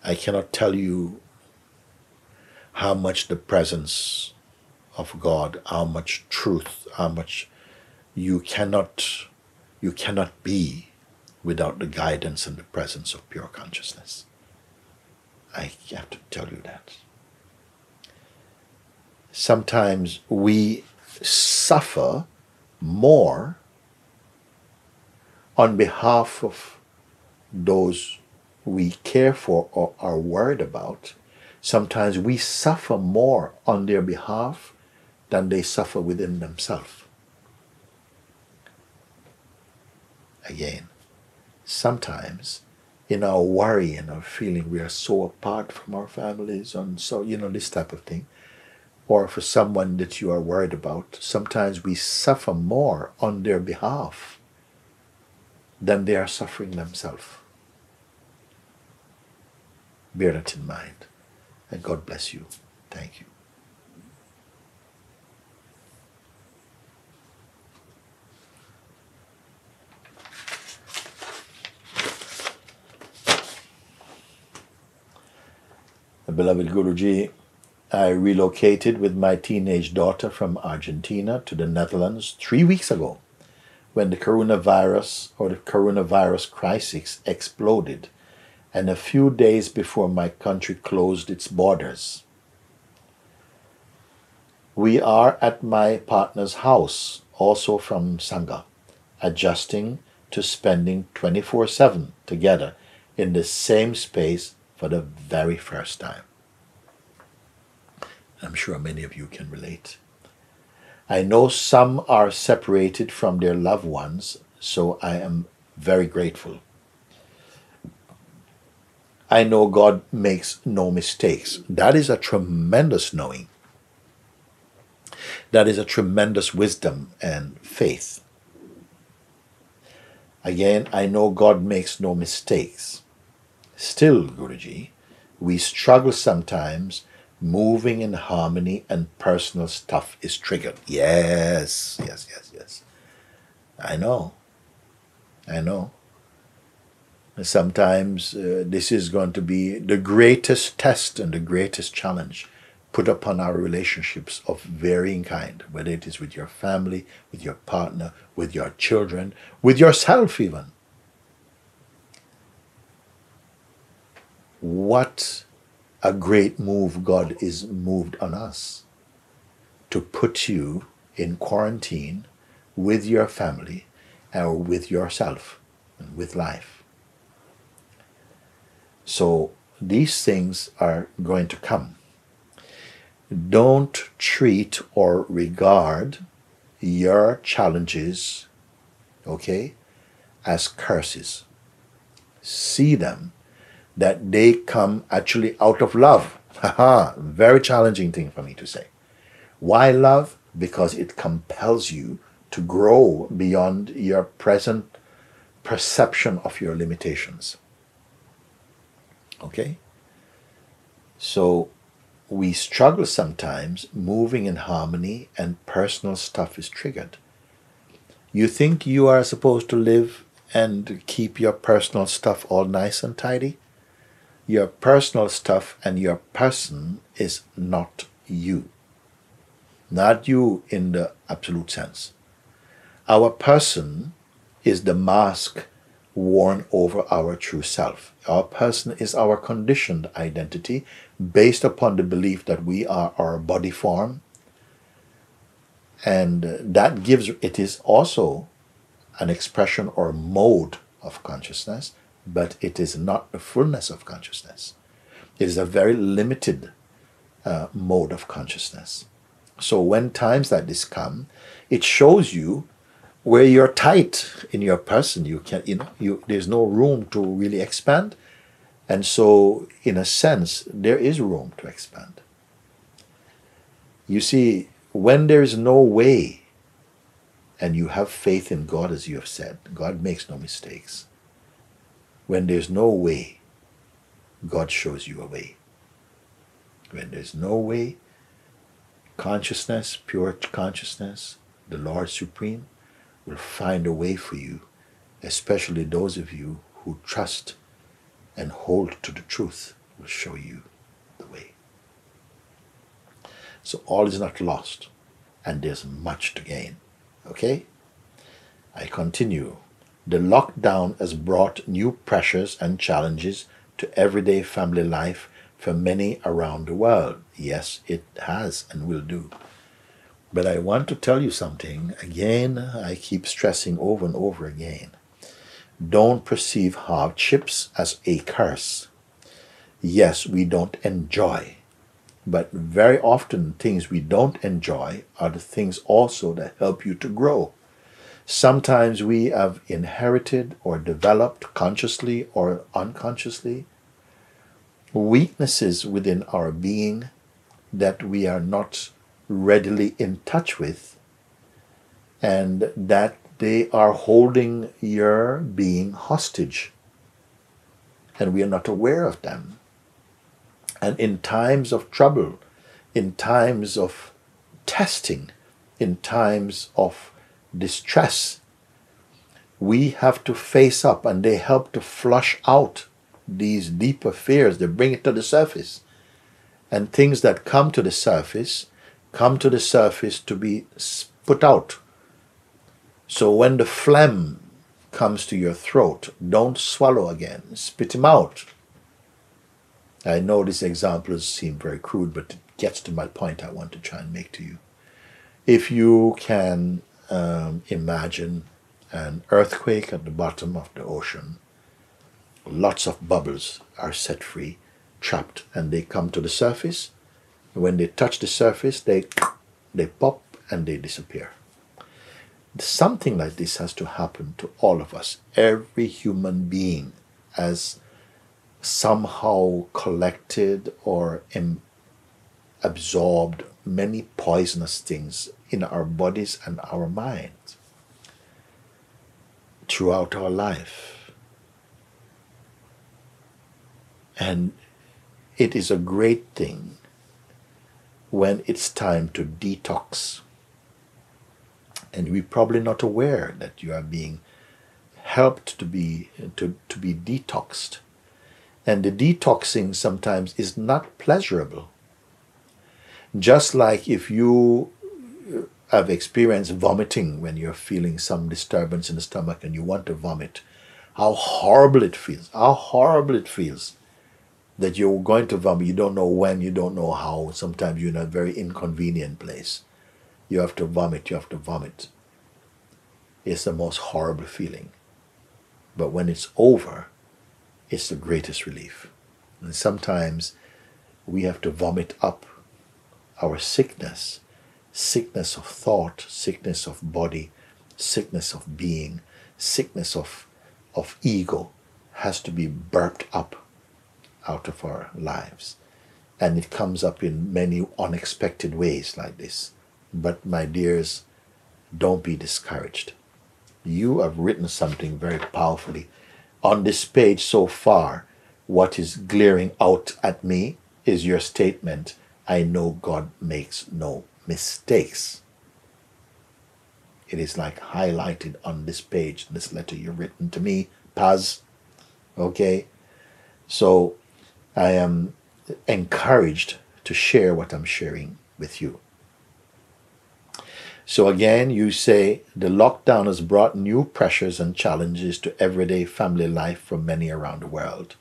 S1: I cannot tell you how much the presence of God, how much truth, how much you cannot be without the guidance and the presence of pure consciousness. I have to tell you that. Sometimes we suffer more on behalf of those we care for or are worried about. Sometimes we suffer more on their behalf than they suffer within themselves. Again, sometimes in our worry and our feeling we are so apart from our families, and so, this type of thing, or for someone that you are worried about, sometimes we suffer more on their behalf than they are suffering themselves. Bear that in mind, and God bless you. Thank you. Beloved Guruji, I relocated with my teenage daughter from Argentina to the Netherlands 3 weeks ago when the coronavirus crisis exploded, and a few days before my country closed its borders. We are at my partner's house, also from Sangha, adjusting to spending 24/7 together in the same space for the very first time. I'm sure many of you can relate. I know some are separated from their loved ones, so I am very grateful. I know God makes no mistakes. That is a tremendous knowing. That is a tremendous wisdom and faith. Again, I know God makes no mistakes. Still, Guruji, we struggle sometimes. Moving in harmony and personal stuff is triggered. Yes. I know. Sometimes this is going to be the greatest test and the greatest challenge put upon our relationships of varying kind, whether it is with your family, with your partner, with your children, with yourself even. what a great move God is moved on us to put you in quarantine with your family or with yourself and with life. So these things are going to come. Don't treat or regard your challenges, okay, as curses. See them, that they come actually out of love. Haha, very challenging thing for me to say. Why love? Because it compels you to grow beyond your present perception of your limitations. Okay? So we struggle sometimes moving in harmony and personal stuff is triggered. You think you are supposed to live and keep your personal stuff all nice and tidy? Your personal stuff and your person is not you. Not you in the absolute sense. Our person is the mask worn over our true self. Our person is our conditioned identity based upon the belief that we are our body form. And that gives, it is also an expression or mode of consciousness, but it is not the fullness of consciousness. It is a very limited mode of consciousness. So when times like this come, it shows you where you're tight in your person. You can, there's no room to really expand, and so in a sense there is room to expand. You see, when there is no way, and you have faith in God, as you have said, God makes no mistakes. When there's no way, God shows you a way. When there's no way, consciousness, pure consciousness, the Lord Supreme, will find a way for you, especially those of you who trust and hold to the truth, will show you the way. So all is not lost, and there's much to gain. Okay? I continue. The lockdown has brought new pressures and challenges to everyday family life for many around the world. Yes, it has and will do. But I want to tell you something. Again, I keep stressing over and over again. Don't perceive hardships as a curse. Yes, we don't enjoy. But very often things we don't enjoy are the things also that help you to grow. Sometimes we have inherited or developed consciously or unconsciously weaknesses within our being that we are not readily in touch with, and that they are holding your being hostage, and we are not aware of them. And in times of trouble, in times of testing, in times of distress, we have to face up, and they help to flush out these deeper fears. They bring it to the surface. And things that come to the surface to be put out. So when the phlegm comes to your throat, don't swallow again. Spit him out. I know these examples seem very crude, but it gets to my point I want to try and make to you. If you can imagine an earthquake at the bottom of the ocean, lots of bubbles are set free, trapped, and they come to the surface. When they touch the surface, they pop and they disappear. Something like this has to happen to all of us. Every human being has somehow collected or absorbed many poisonous things in our bodies and our minds throughout our life. And it is a great thing when it's time to detox. And we're probably not aware that you are being helped to be detoxed. And the detoxing sometimes is not pleasurable. Just like if you have experienced vomiting when you're feeling some disturbance in the stomach and you want to vomit, how horrible it feels, how horrible it feels. that you're going to vomit. You don't know when, you don't know how. Sometimes you're in a very inconvenient place. You have to vomit, you have to vomit. It's the most horrible feeling. But when it's over, it's the greatest relief. And sometimes we have to vomit up our sickness, sickness of thought, sickness of body, sickness of being, sickness of ego has to be burped up out of our lives. And it comes up in many unexpected ways like this. But my dears, don't be discouraged. You have written something very powerfully. On this page so far, what is glaring out at me is your statement, I know God makes no mistakes. It is like highlighted on this page, this letter you've written to me, Paz. Okay? So I am encouraged to share what I'm sharing with you. So again, you say, the lockdown has brought new pressures and challenges to everyday family life for many around the world.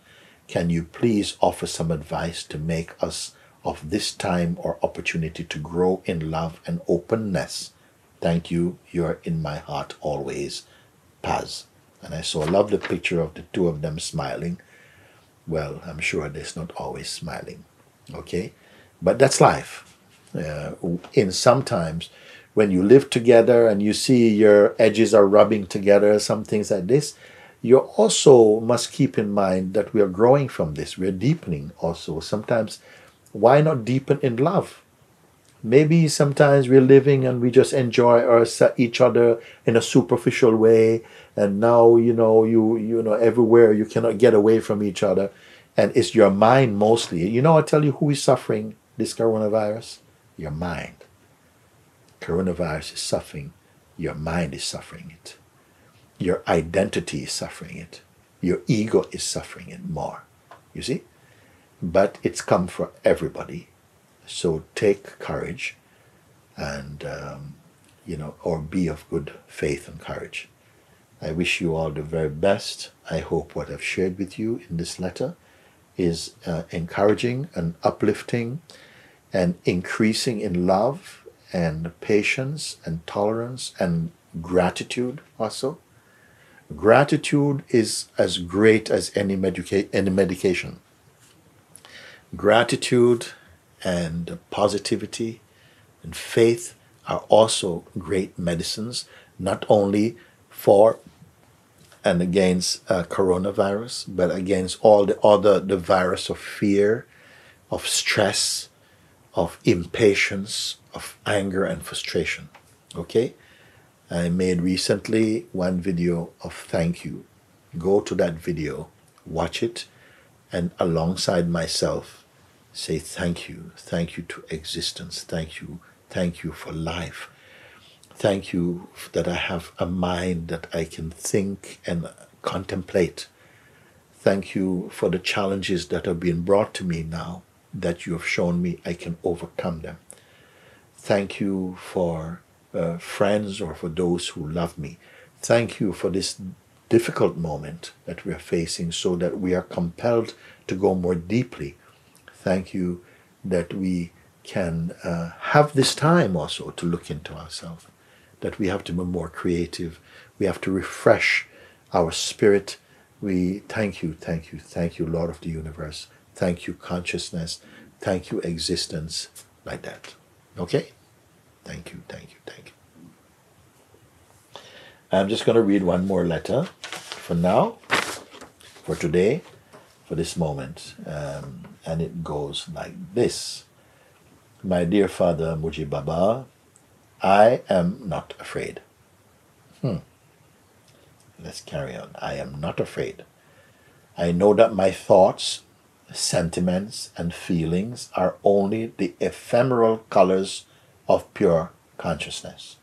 S1: Can you please offer some advice to make us of this time or opportunity to grow in love and openness? Thank you. You're in my heart always, Paz. And I saw a lovely picture of the two of them smiling. Well, I'm sure they're not always smiling. Okay? But that's life. In sometimes when you live together and you see your edges are rubbing together, some things like this, you also must keep in mind that we are growing from this. We're deepening also. Sometimes, why not deepen in love? Maybe sometimes we're living and we just enjoy each other in a superficial way. And now, you know, everywhere you cannot get away from each other. And it's your mind mostly. You know, I tell you who is suffering this coronavirus? Your mind. Coronavirus is suffering. Your mind is suffering it. Your identity is suffering it. Your ego is suffering it more. You see? But it's come for everybody. So take courage and, or be of good faith and courage. I wish you all the very best. I hope what I've shared with you in this letter is encouraging and uplifting and increasing in love and patience and tolerance and gratitude also. Gratitude is as great as any medication. Gratitude and positivity and faith are also great medicines, not only for and against coronavirus, but against all the virus of fear, of stress, of impatience, of anger and frustration. Okay? I made recently one video of thank you. Go to that video, watch it, and alongside myself, say thank you to existence, thank you for life. Thank you that I have a mind that I can think and contemplate. Thank you for the challenges that have been brought to me now, that you have shown me I can overcome them. Thank you for friends or for those who love me. Thank you for this difficult moment that we are facing so that we are compelled to go more deeply. Thank you that we can have this time also to look into ourselves, that we have to be more creative. We have to refresh our spirit. We thank you, Lord of the universe. Thank you, consciousness. Thank you, existence, like that. Okay? Thank you. I'm just going to read one more letter for now, for today, for this moment. And it goes like this. My dear Father Mooji Baba, I am not afraid. Let's carry on. I am not afraid. I know that my thoughts, sentiments, and feelings are only the ephemeral colors of pure consciousness,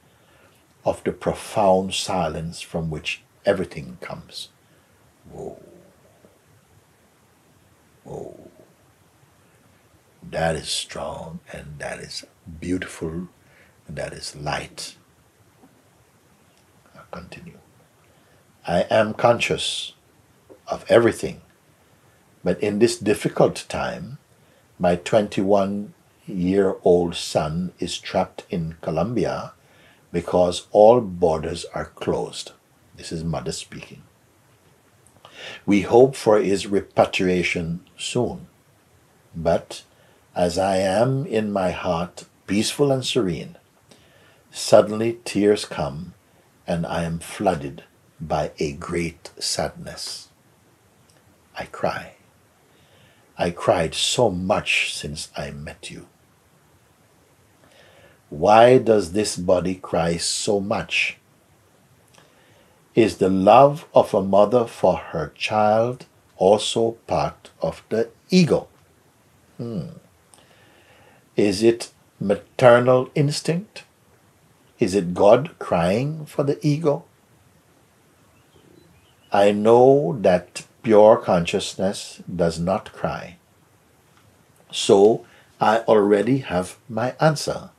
S1: of the profound silence from which everything comes. Whoa. Whoa. That is strong, and that is beautiful, and that is light. I'll continue. I am conscious of everything But in this difficult time, my 21-year-old son is trapped in Colombia because all borders are closed. This is mother speaking. We hope for his repatriation soon. But as I am in my heart peaceful and serene, suddenly tears come and I am flooded by a great sadness. I cry. I cried so much since I met you. Why does this body cry so much? Is the love of a mother for her child also part of the ego? Is it maternal instinct? Is it God crying for the ego? I know that pure consciousness does not cry. So I already have my answer.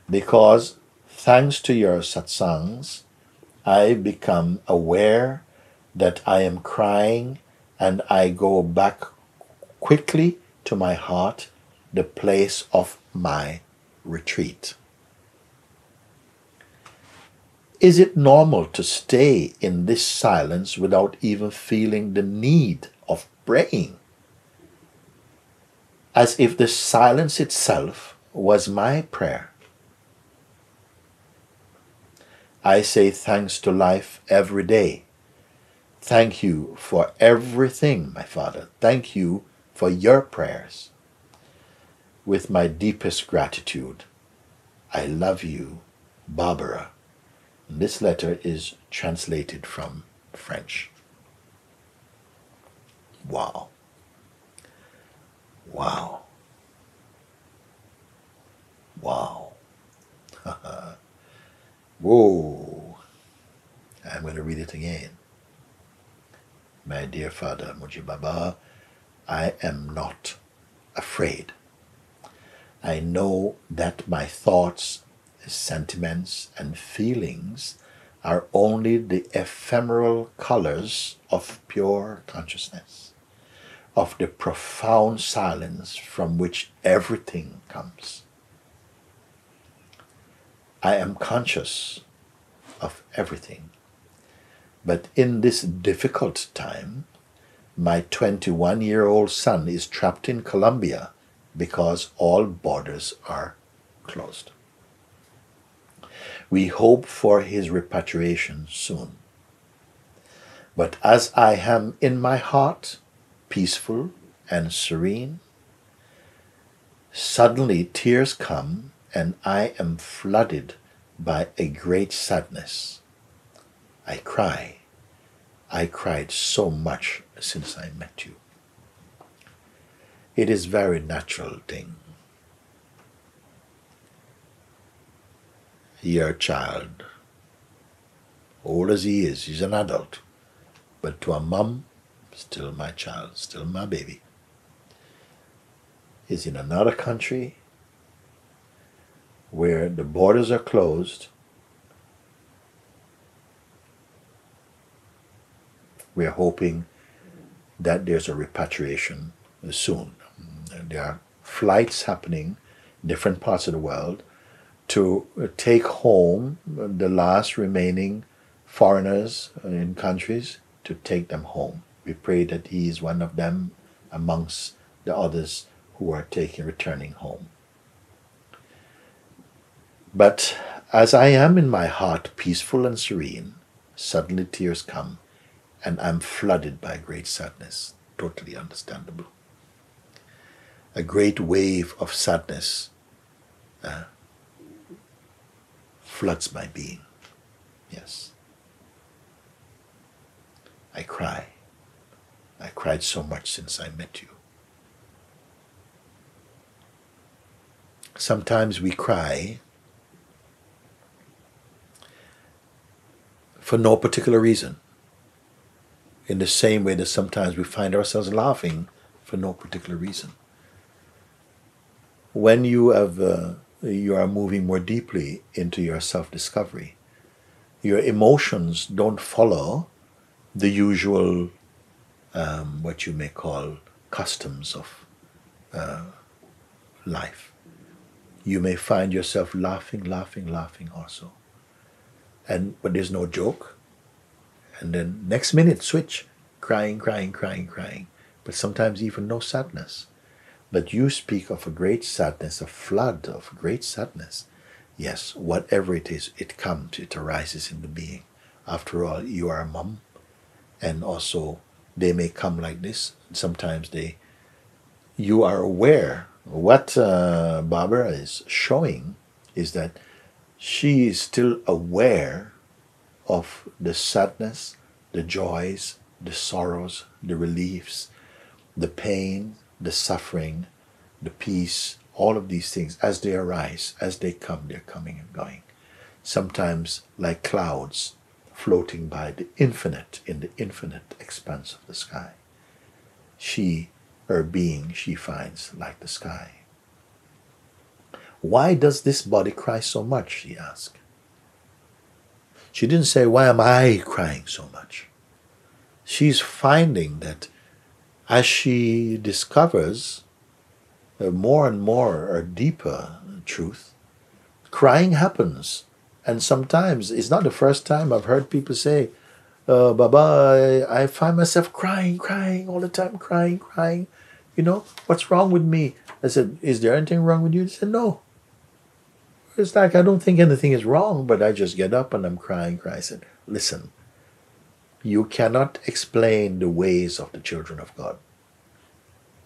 S1: Because thanks to your satsangs, I become aware that I am crying and I go back quickly to my heart, the place of my retreat. Is it normal to stay in this silence without even feeling the need of praying? As if the silence itself was my prayer. I say thanks to life every day. Thank you for everything, my Father. Thank you for your prayers. With my deepest gratitude, I love you, Barbara. This letter is translated from French. Wow. Wow. Wow. Whoa. I'm going to read it again. My dear Father Mooji Baba, I am not afraid. I know that my thoughts, sentiments, and feelings are only the ephemeral colors of pure consciousness, of the profound silence from which everything comes. I am conscious of everything. But in this difficult time, my 21-year-old son is trapped in Colombia because all borders are closed. We hope for his repatriation soon. But as I am in my heart, peaceful and serene, suddenly tears come and I am flooded by a great sadness. I cry. I cried so much since I met you. It is a very natural thing. Your child, old as he is, he's an adult. But to a mom, still my child, still my baby. He's in another country where the borders are closed. We are hoping that there's a repatriation soon. There are flights happening in different parts of the world to take home the last remaining foreigners in countries, to take them home. We pray that he is one of them amongst the others who are returning home. But as I am in my heart peaceful and serene, suddenly tears come and I'm flooded by great sadness. Totally understandable. A great wave of sadness floods my being. Yes. I cry. I cried so much since I met you. Sometimes we cry for no particular reason. In the same way that sometimes we find ourselves laughing for no particular reason. When you are moving more deeply into your self-discovery, your emotions don't follow the usual what you may call customs of life. You may find yourself laughing also. But there's no joke. And then next minute, switch, crying. But sometimes even no sadness. But you speak of a great sadness, a flood of great sadness. Yes, whatever it is, it comes, it arises in the being. After all, you are a mom. And also, they may come like this. Sometimes you are aware. What Barbara is showing is that she is still aware of the sadness, the joys, the sorrows, the reliefs, the pain, the suffering, the peace, all of these things as they arise, as they come, they're coming and going. Sometimes like clouds floating by the infinite, in the infinite expanse of the sky. Her being, she finds like the sky. Why does this body cry so much, she asked. She didn't say, why am I crying so much? She's finding that as she discovers more and more a deeper truth, crying happens. And sometimes, it's not the first time I've heard people say, Baba, I find myself crying all the time, crying. What's wrong with me? I said, is there anything wrong with you? They said, no. It's like, I don't think anything is wrong, but I just get up and I'm crying. I said, listen, you cannot explain the ways of the children of God.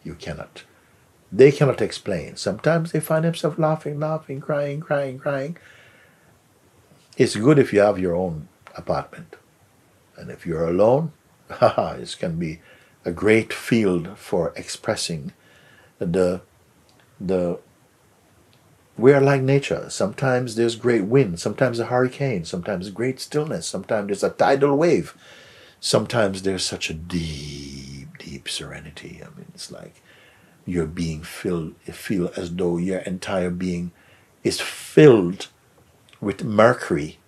S1: You cannot. They cannot explain. Sometimes they find themselves laughing, crying. It's good if you have your own apartment. And if you're alone, it can be a great field for expressing we're like nature. Sometimes there's great wind, sometimes a hurricane, sometimes great stillness, sometimes there's a tidal wave. Sometimes there's such a deep serenity. I mean, it's like you're being filled, you feel as though your entire being is filled with mercury,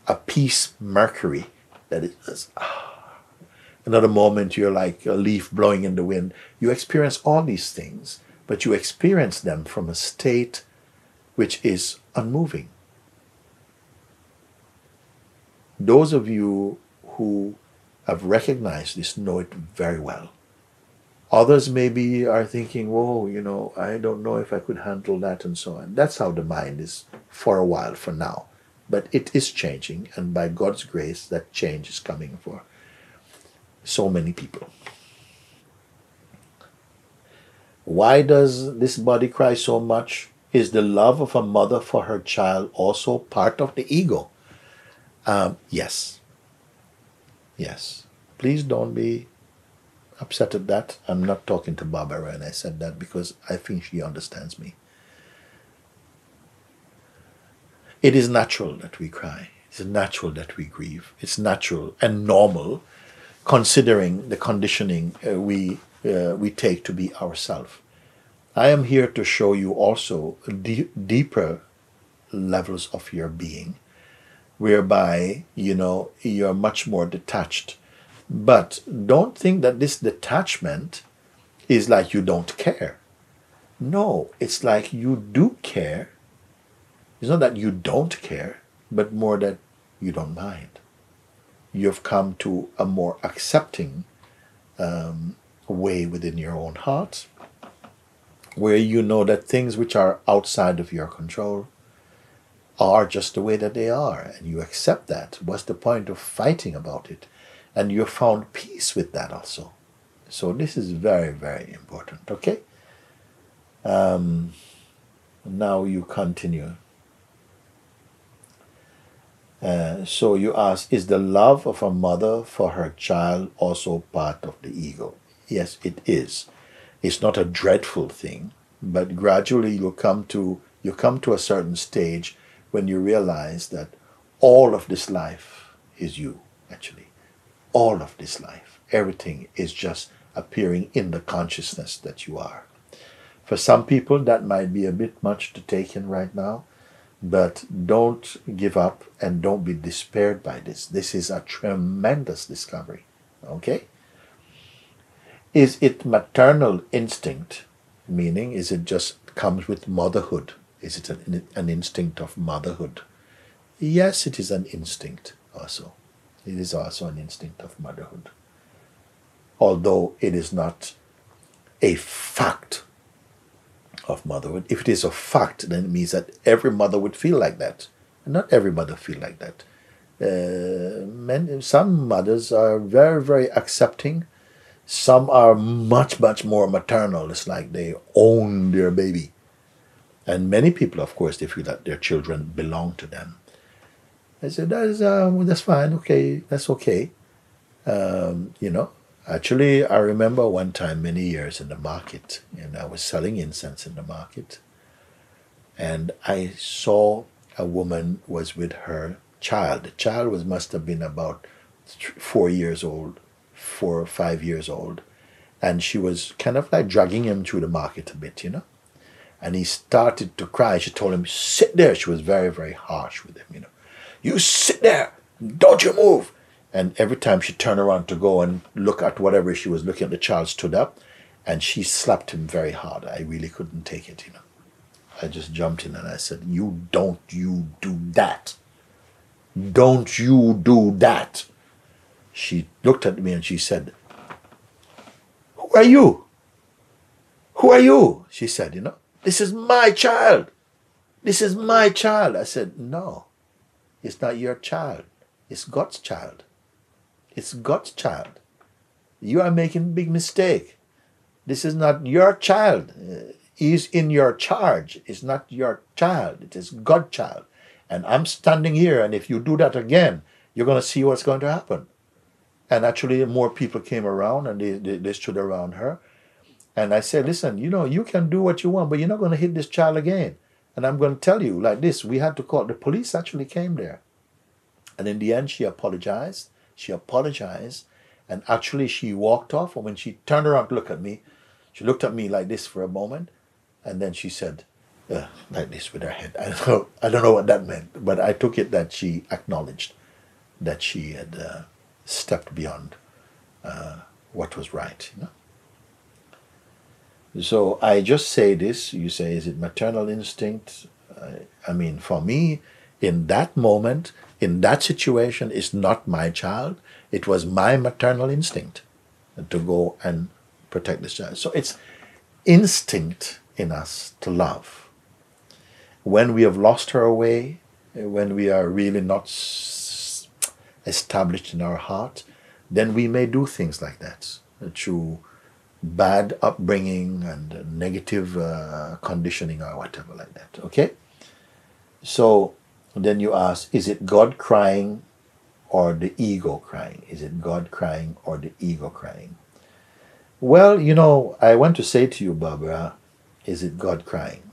S1: a peace mercury that is, Another moment you're like a leaf blowing in the wind. You experience all these things, but you experience them from a state which is unmoving. Those of you who have recognized this know it very well. Others maybe are thinking, whoa, I don't know if I could handle that and so on. That's how the mind is for a while, for now. But it is changing, and by God's grace, that change is coming for so many people. Why does this body cry so much? Is the love of a mother for her child also part of the ego? Yes. Please don't be upset at that. I'm not talking to Barbara when I said that, because I think she understands me. It is natural that we cry. It's natural that we grieve. It's natural and normal, considering the conditioning we take to be ourselves. I am here to show you also deeper levels of your being, whereby, you're much more detached. But don't think that this detachment is like you don't care. No, it's like you do care. It's not that you don't care, but more that you don't mind. You've come to a more accepting way within your own heart, where you know that things which are outside of your control are just the way that they are, and you accept that. What's the point of fighting about it? And you found peace with that also. So this is very, very important, okay? Now you continue. So you ask, is the love of a mother for her child also part of the ego? Yes, it is. It's not a dreadful thing, but gradually you come to a certain stage when you realize that all of this life is you, actually. All of this life, everything is just appearing in the consciousness that you are. For some people, that might be a bit much to take in right now, but don't give up and don't be despaired by this. This is a tremendous discovery, okay? Is it maternal instinct? Meaning, is it just comes with motherhood? Is it an instinct of motherhood? Yes, it is an instinct also. It is also an instinct of motherhood. Although it is not a fact of motherhood. If it is a fact, then it means that every mother would feel like that. And not every mother feel like that. Some mothers are very, very accepting. Some are much, much more maternal. It's like they own their baby. And many people, of course, they feel that their children belong to them. I said, that's fine, okay, that's okay. Actually, I remember one time many years in the market, and I was selling incense in the market, and I saw a woman was with her child. The child must have been about 4 years old, 4 or 5 years old, and she was kind of like dragging him through the market a bit, and he started to cry. She told him, sit there. She was very, very harsh with him, You sit there, don't you move. And every time she turned around to go and look at whatever she was looking at, the child stood up and she slapped him very hard. I really couldn't take it, I just jumped in and I said, you do that. Don't you do that. She looked at me and she said, who are you? Who are you? She said, this is my child. This is my child. I said, no, it's not your child. It's God's child. It's God's child. You are making a big mistake. This is not your child. He's in your charge. It's not your child. It is God's child. And I'm standing here, and if you do that again, you're going to see what's going to happen. And actually, more people came around, and they stood around her. And I said, listen, you can do what you want, but you're not going to hit this child again. And I'm going to tell you like this. We had to call. The police actually came there. And in the end, she apologized. And actually she walked off. And when she turned around to look at me, she looked at me like this for a moment. And then she said, like this with her head. I don't know what that meant. But I took it that she acknowledged that she had stepped beyond what was right. So I just say this. You say, is it maternal instinct? For me, in that moment, in that situation, it's not my child. It was my maternal instinct to go and protect this child. So it's instinct in us to love. When we have lost our way, when we are really not established in our heart, then we may do things like that through bad upbringing and negative conditioning or whatever like that. Okay? So then you ask, is it God crying or the ego crying? Is it God crying or the ego crying? Well, I want to say to you, Barbara, is it God crying?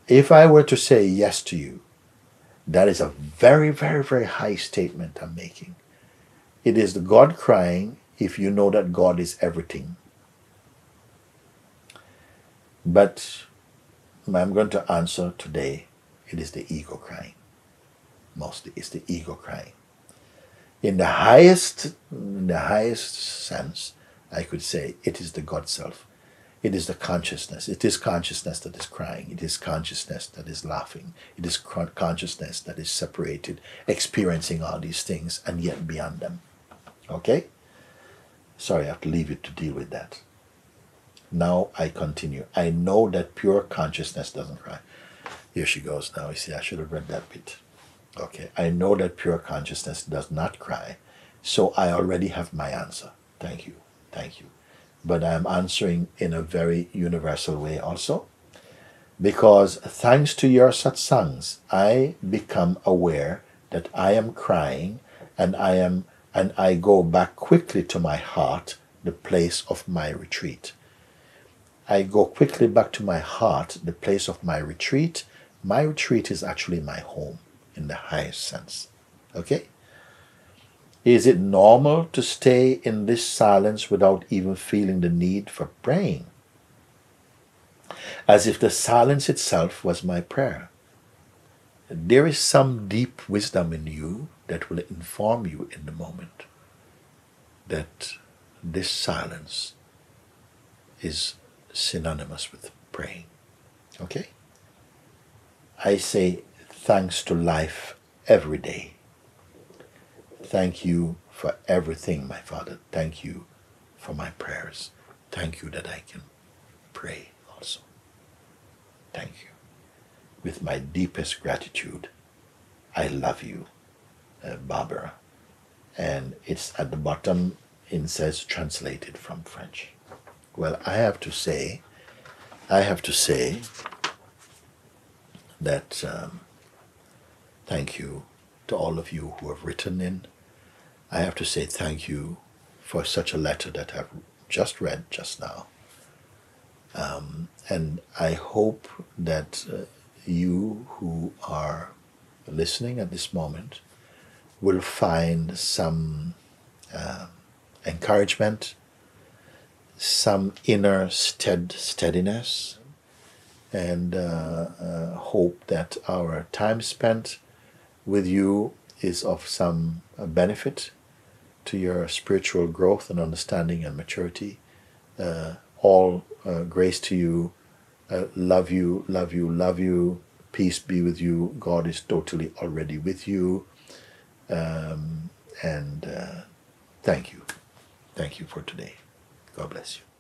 S1: If I were to say yes to you, that is a very, very, very high statement I'm making. It is the God crying if you know that God is everything. But I'm going to answer today, it is the ego crying. Mostly it's the ego crying. In the highest sense, I could say it is the God self. It is the consciousness. It is consciousness that is crying. It is consciousness that is laughing. It is consciousness that is separated, experiencing all these things and yet beyond them. Okay? Sorry, I have to leave you to deal with that. Now I continue. I know that pure consciousness doesn't cry. Here she goes now. You see, I should have read that bit. Okay, I know that pure consciousness does not cry, so I already have my answer. Thank you. But I'm answering in a very universal way also, because thanks to your satsangs, I become aware that I am crying, and I go back quickly to my heart, the place of my retreat. I go quickly back to my heart, the place of my retreat. My retreat is actually my home in the highest sense. Okay? Is it normal to stay in this silence without even feeling the need for praying? As if the silence itself was my prayer. There is some deep wisdom in you that will inform you in the moment that this silence is synonymous with praying. Okay? I say thanks to life every day. Thank you for everything, my Father. Thank you for my prayers. Thank you that I can pray also. Thank you. With my deepest gratitude, I love you, Barbara. And it's at the bottom, it says translated from French. Well, I have to say that thank you to all of you who have written in. I have to say thank you for such a letter that I've just read just now. And I hope that you who are listening at this moment will find some encouragement, some inner steadiness, and hope that our time spent with you is of some benefit to your spiritual growth and understanding and maturity. All grace to you. Love you, love you, love you. Peace be with you. God is totally already with you. And thank you. Thank you for today. God bless you.